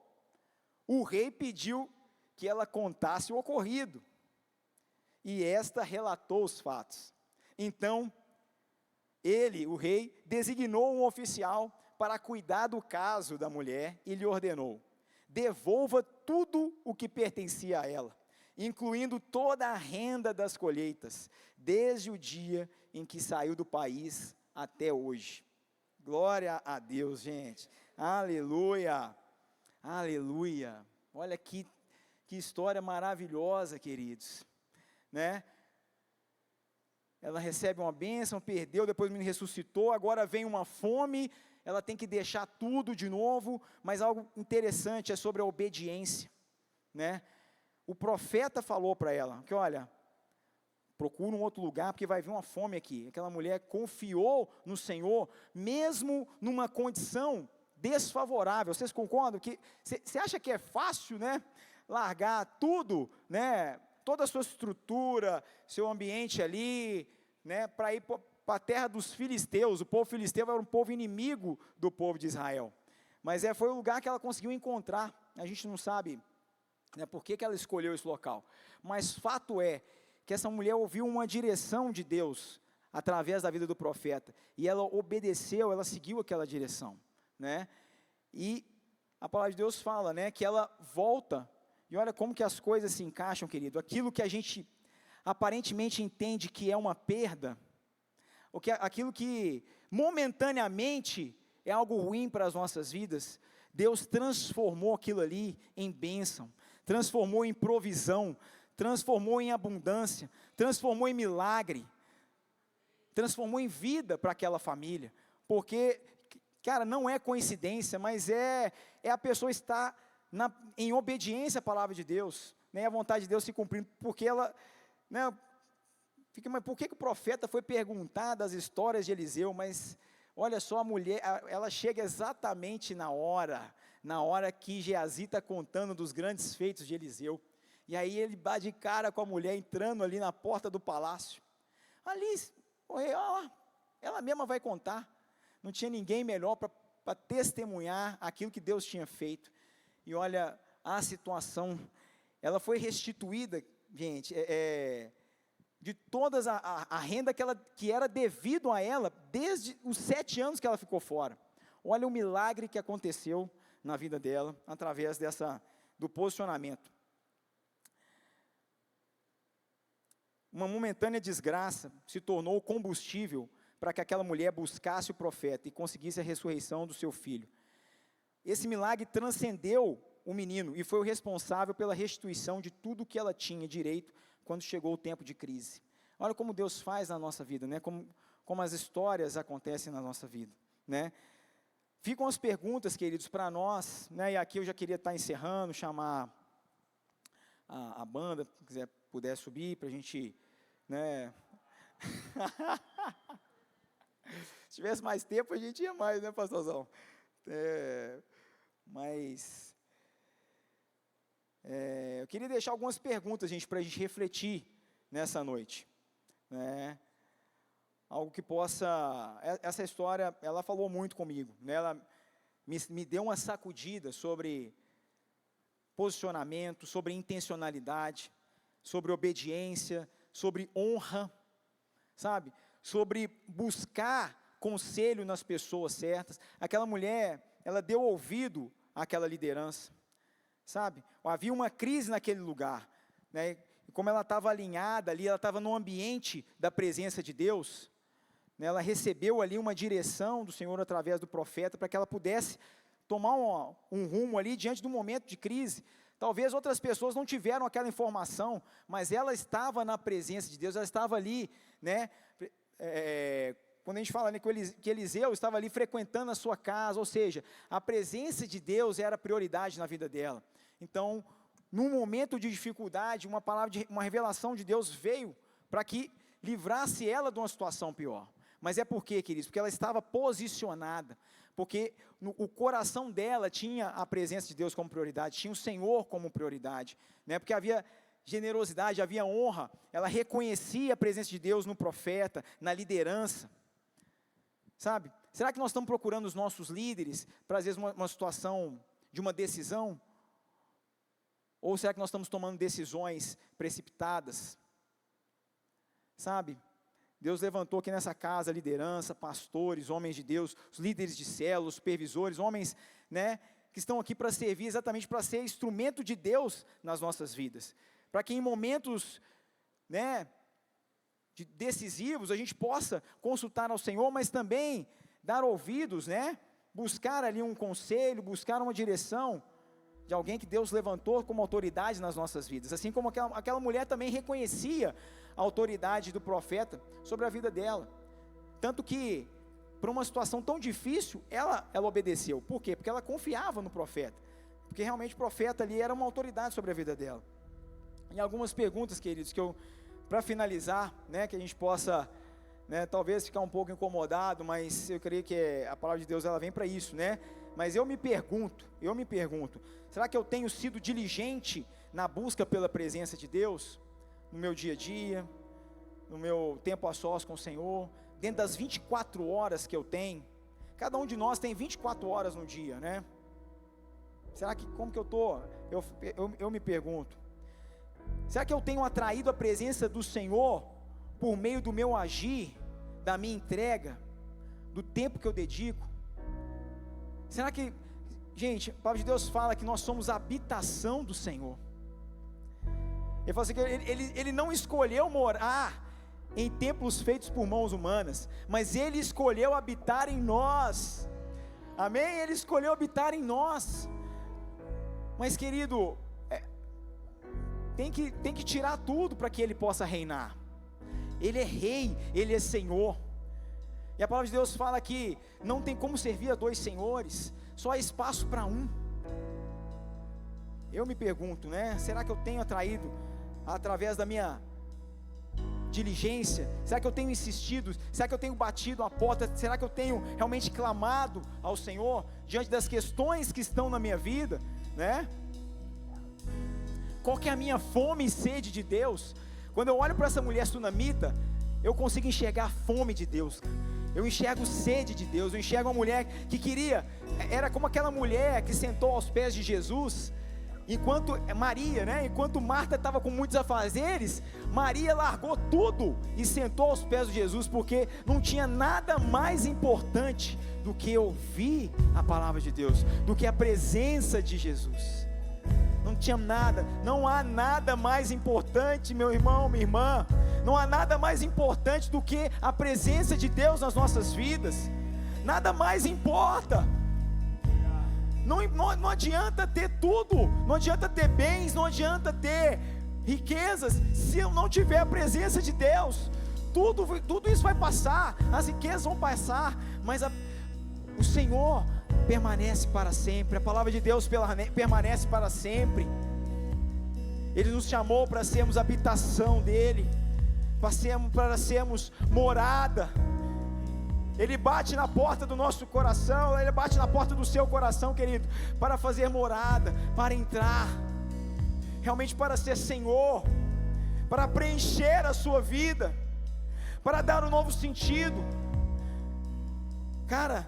O rei pediu que ela contasse o ocorrido, e esta relatou os fatos. Então, o rei, designou um oficial para cuidar do caso da mulher e lhe ordenou: devolva tudo o que pertencia a ela, incluindo toda a renda das colheitas, desde o dia em que saiu do país até hoje. Glória a Deus, gente. Aleluia. Aleluia. Olha que história maravilhosa, queridos, né? Ela recebe uma bênção, perdeu, depois o menino ressuscitou, agora vem uma fome, ela tem que deixar tudo de novo, mas algo interessante é sobre a obediência, né? O profeta falou para ela, que olha, procura um outro lugar, porque vai vir uma fome aqui. Aquela mulher confiou no Senhor, mesmo numa condição desfavorável. Vocês concordam? Você acha que é fácil, né? Largar tudo, né? Toda a sua estrutura, seu ambiente ali, né, para ir para a terra dos filisteus. O povo filisteu era um povo inimigo do povo de Israel, mas foi o lugar que ela conseguiu encontrar. A gente não sabe, né, por que ela escolheu esse local, mas fato é que essa mulher ouviu uma direção de Deus, através da vida do profeta, e ela obedeceu, ela seguiu aquela direção, né, e a palavra de Deus fala, né, que ela volta. E olha como que as coisas se encaixam, querido. Aquilo que a gente aparentemente entende que é uma perda, aquilo que momentaneamente é algo ruim para as nossas vidas, Deus transformou aquilo ali em bênção, transformou em provisão, transformou em abundância, transformou em milagre, transformou em vida para aquela família. Porque, cara, não é coincidência, mas é a pessoa estar em obediência à palavra de Deus, né, a vontade de Deus se cumprindo, porque ela, né, mas por que o profeta foi perguntar das histórias de Eliseu? Mas olha só, a mulher, ela chega exatamente na hora que Geazi está contando dos grandes feitos de Eliseu, e aí ele bate de cara com a mulher, entrando ali na porta do palácio, ali, ela mesma vai contar, não tinha ninguém melhor para testemunhar aquilo que Deus tinha feito. e olha, a situação, ela foi restituída, gente, de todas a renda que era devido a ela, desde os 7 anos que ela ficou fora. Olha o milagre que aconteceu na vida dela, através do posicionamento. Uma momentânea desgraça se tornou combustível para que aquela mulher buscasse o profeta e conseguisse a ressurreição do seu filho. Esse milagre transcendeu o menino e foi o responsável pela restituição de tudo que ela tinha direito quando chegou o tempo de crise. Olha como Deus faz na nossa vida, né? Como as histórias acontecem na nossa vida, né? Ficam as perguntas, queridos, para nós, né? E aqui eu já queria estar encerrando, chamar a banda, se puder subir para a gente, né? Se tivesse mais tempo a gente ia mais, né, pastorzão? Mas eu queria deixar algumas perguntas, gente, para a gente refletir nessa noite, né? Algo que possa, essa história, ela falou muito comigo, né? Ela me deu uma sacudida sobre posicionamento, sobre intencionalidade, sobre obediência, sobre honra, sabe? Sobre buscar conselho nas pessoas certas. Aquela mulher, ela deu ouvido àquela liderança, sabe? Havia uma crise naquele lugar, né? E como ela estava alinhada ali, ela estava no ambiente da presença de Deus, né? Ela recebeu ali uma direção do Senhor através do profeta, para que ela pudesse tomar um rumo ali diante do momento de crise. Talvez outras pessoas não tiveram aquela informação, mas ela estava na presença de Deus, ela estava ali, né? Quando a gente fala, né, que Eliseu estava ali frequentando a sua casa, ou seja, a presença de Deus era prioridade na vida dela. Então, num momento de dificuldade, uma revelação de Deus veio para que livrasse ela de uma situação pior. Mas é por quê, queridos? Porque ela estava posicionada, porque o coração dela tinha a presença de Deus como prioridade, tinha o Senhor como prioridade, né? Porque havia generosidade, havia honra, ela reconhecia a presença de Deus no profeta, na liderança, sabe? Será que nós estamos procurando os nossos líderes para, às vezes, uma situação de uma decisão? Ou será que nós estamos tomando decisões precipitadas? Sabe? Deus levantou aqui nessa casa liderança, pastores, homens de Deus, os líderes de células, supervisores, homens, né, que estão aqui para servir, exatamente para ser instrumento de Deus nas nossas vidas. Para que em momentos, né, decisivos, a gente possa consultar ao Senhor, mas também dar ouvidos, né, buscar ali um conselho, buscar uma direção de alguém que Deus levantou como autoridade nas nossas vidas. Assim como aquela mulher também reconhecia a autoridade do profeta sobre a vida dela. Tanto que, para uma situação tão difícil, ela obedeceu. Por quê? Porque ela confiava no profeta. Porque realmente o profeta ali era uma autoridade sobre a vida dela. E algumas perguntas, queridos, que para finalizar, né, que a gente possa, né, talvez ficar um pouco incomodado, mas eu creio que a palavra de Deus, ela vem para isso, né? Mas eu me pergunto, será que eu tenho sido diligente na busca pela presença de Deus, no meu dia a dia, no meu tempo a sós com o Senhor, dentro das 24 horas que eu tenho? Cada um de nós tem 24 horas no dia, né? Será que, como que eu estou? Eu me pergunto, será que eu tenho atraído a presença do Senhor por meio do meu agir, da minha entrega, do tempo que eu dedico? Será que, gente, a palavra de Deus fala que nós somos a habitação do Senhor. Ele fala assim, que ele não escolheu morar em templos feitos por mãos humanas, mas Ele escolheu habitar em nós. Amém? Ele escolheu habitar em nós. Mas, querido, tem que tirar tudo para que Ele possa reinar. Ele é rei, Ele é Senhor. E a palavra de Deus fala que não tem como servir a 2 senhores, só há espaço para um. Eu me pergunto, né? Será que eu tenho atraído através da minha diligência? Será que eu tenho insistido? Será que eu tenho batido a porta? Será que eu tenho realmente clamado ao Senhor diante das questões que estão na minha vida, né? Qual que é a minha fome e sede de Deus? Quando eu olho para essa mulher sunamita, eu consigo enxergar a fome de Deus. Eu enxergo sede de Deus. Eu enxergo uma mulher que queria, era como aquela mulher que sentou aos pés de Jesus, enquanto Maria, né? Enquanto Marta estava com muitos afazeres, Maria largou tudo e sentou aos pés de Jesus, porque não tinha nada mais importante do que ouvir a palavra de Deus, do que a presença de Jesus. Não tinha nada, não há nada mais importante, meu irmão, minha irmã, não há nada mais importante do que a presença de Deus nas nossas vidas. Nada mais importa. Não adianta ter tudo, não adianta ter bens, não adianta ter riquezas, se eu não tiver a presença de Deus. Tudo isso vai passar, as riquezas vão passar, mas o Senhor permanece para sempre. A palavra de Deus permanece para sempre. Ele nos chamou para sermos habitação dEle, para sermos morada. Ele bate na porta do nosso coração, Ele bate na porta do seu coração, querido, para fazer morada, para entrar, realmente para ser Senhor, para preencher a sua vida, para dar um novo sentido. Cara,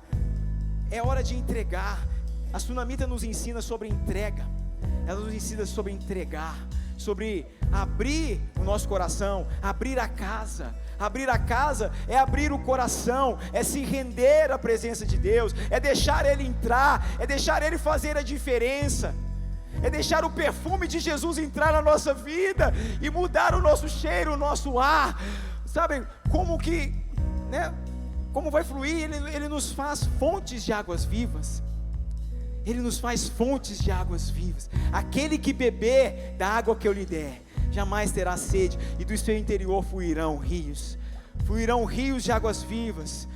é hora de entregar. A Sunamita nos ensina sobre entrega, ela nos ensina sobre entregar, sobre abrir o nosso coração, abrir a casa. Abrir a casa é abrir o coração, é se render à presença de Deus, é deixar Ele entrar, é deixar Ele fazer a diferença, é deixar o perfume de Jesus entrar na nossa vida e mudar o nosso cheiro, o nosso ar. Sabe como que, né? Como vai fluir? Ele nos faz fontes de águas vivas. Ele nos faz fontes de águas vivas. Aquele que beber da água que eu lhe der, jamais terá sede, e do seu interior fluirão rios de águas vivas.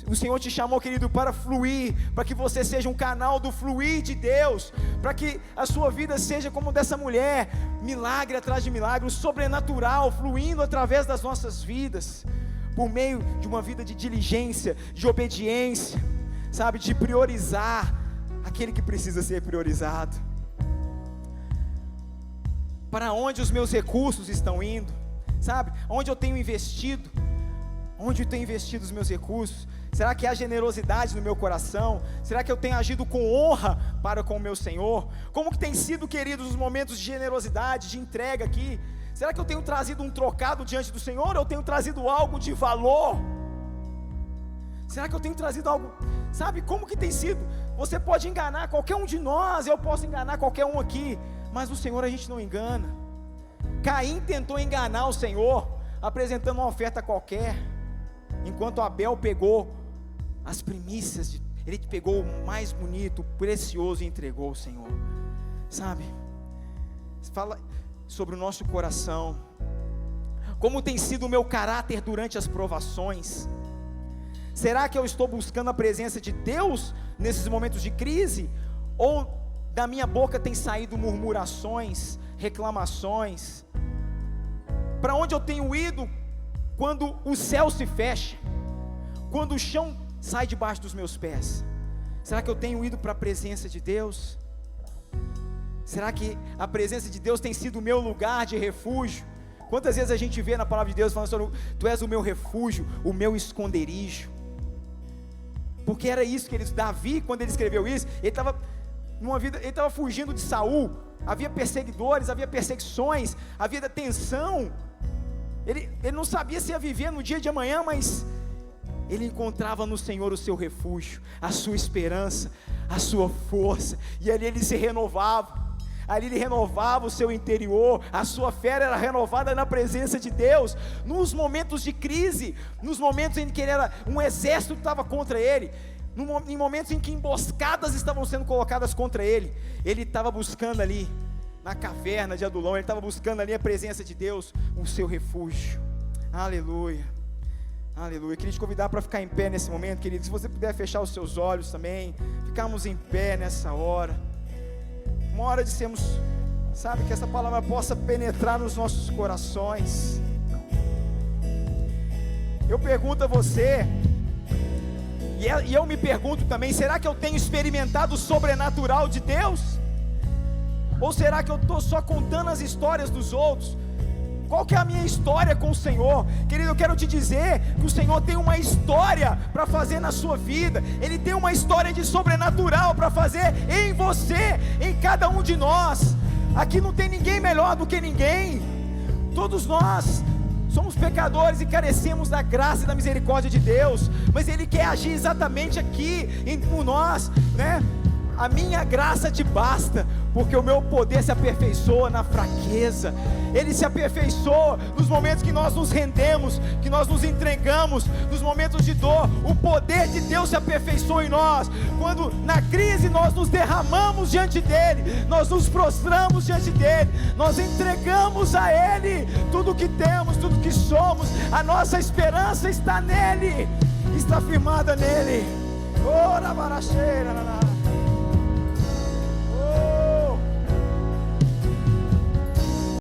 O Senhor te chamou, querido, para fluir, para que você seja um canal do fluir de Deus, para que a sua vida seja como dessa mulher, milagre atrás de milagre, o sobrenatural fluindo através das nossas vidas, por meio de uma vida de diligência, de obediência, sabe, de priorizar aquele que precisa ser priorizado. Para onde os meus recursos estão indo, sabe, onde eu tenho investido, onde eu tenho investido os meus recursos? Será que há generosidade no meu coração? Será que eu tenho agido com honra para com o meu Senhor? Como que tem sido, queridos, os momentos de generosidade, de entrega aqui? Será que eu tenho trazido um trocado diante do Senhor, ou eu tenho trazido algo de valor? Será que eu tenho trazido algo, sabe, como que tem sido? Você pode enganar qualquer um de nós, eu posso enganar qualquer um aqui, mas o Senhor a gente não engana. Caim tentou enganar o Senhor, apresentando uma oferta qualquer, enquanto Abel pegou as primícias, ele pegou o mais bonito, o precioso, e entregou ao Senhor. Sabe, fala sobre o nosso coração, como tem sido o meu caráter durante as provações. Será que eu estou buscando a presença de Deus nesses momentos de crise? Ou da minha boca tem saído murmurações, reclamações? Para onde eu tenho ido quando o céu se fecha, quando o chão sai debaixo dos meus pés? Será que eu tenho ido para a presença de Deus? Será que a presença de Deus tem sido o meu lugar de refúgio? Quantas vezes a gente vê na palavra de Deus falando sobre: tu és o meu refúgio, o meu esconderijo? Porque era isso que Davi, quando ele escreveu isso, ele estava numa vida, ele estava fugindo de Saul, havia perseguidores, havia perseguições, havia tensão, ele não sabia se ia viver no dia de amanhã, mas ele encontrava no Senhor o seu refúgio, a sua esperança, a sua força, e ali ele se renovava. Ali ele renovava o seu interior, a sua fé era renovada na presença de Deus. Nos momentos de crise, nos momentos em que um exército estava contra ele, em momentos em que emboscadas estavam sendo colocadas contra ele, ele estava buscando ali, na caverna de Adulão, ele estava buscando ali a presença de Deus, o seu refúgio. Aleluia, aleluia. Eu queria te convidar para ficar em pé nesse momento, querido. Se você puder fechar os seus olhos também, ficarmos em pé nessa hora. Uma hora de sermos, sabe, que essa palavra possa penetrar nos nossos corações. Eu pergunto a você, e eu me pergunto também: será que eu tenho experimentado o sobrenatural de Deus? Ou será que eu estou só contando as histórias dos outros? Qual que é a minha história com o Senhor? Querido, eu quero te dizer que o Senhor tem uma história para fazer na sua vida. Ele tem uma história de sobrenatural para fazer em você, em cada um de nós. Aqui não tem ninguém melhor do que ninguém. Todos nós somos pecadores e carecemos da graça e da misericórdia de Deus, mas Ele quer agir exatamente aqui por nós, né? A minha graça te basta, porque o meu poder se aperfeiçoa na fraqueza. Ele se aperfeiçoa nos momentos que nós nos rendemos, que nós nos entregamos, nos momentos de dor. O poder de Deus se aperfeiçoa em nós. Quando na crise nós nos derramamos diante dEle, nós nos prostramos diante dEle, nós entregamos a Ele tudo que temos, tudo que somos. A nossa esperança está nele, está firmada nele. Ora, baracheira,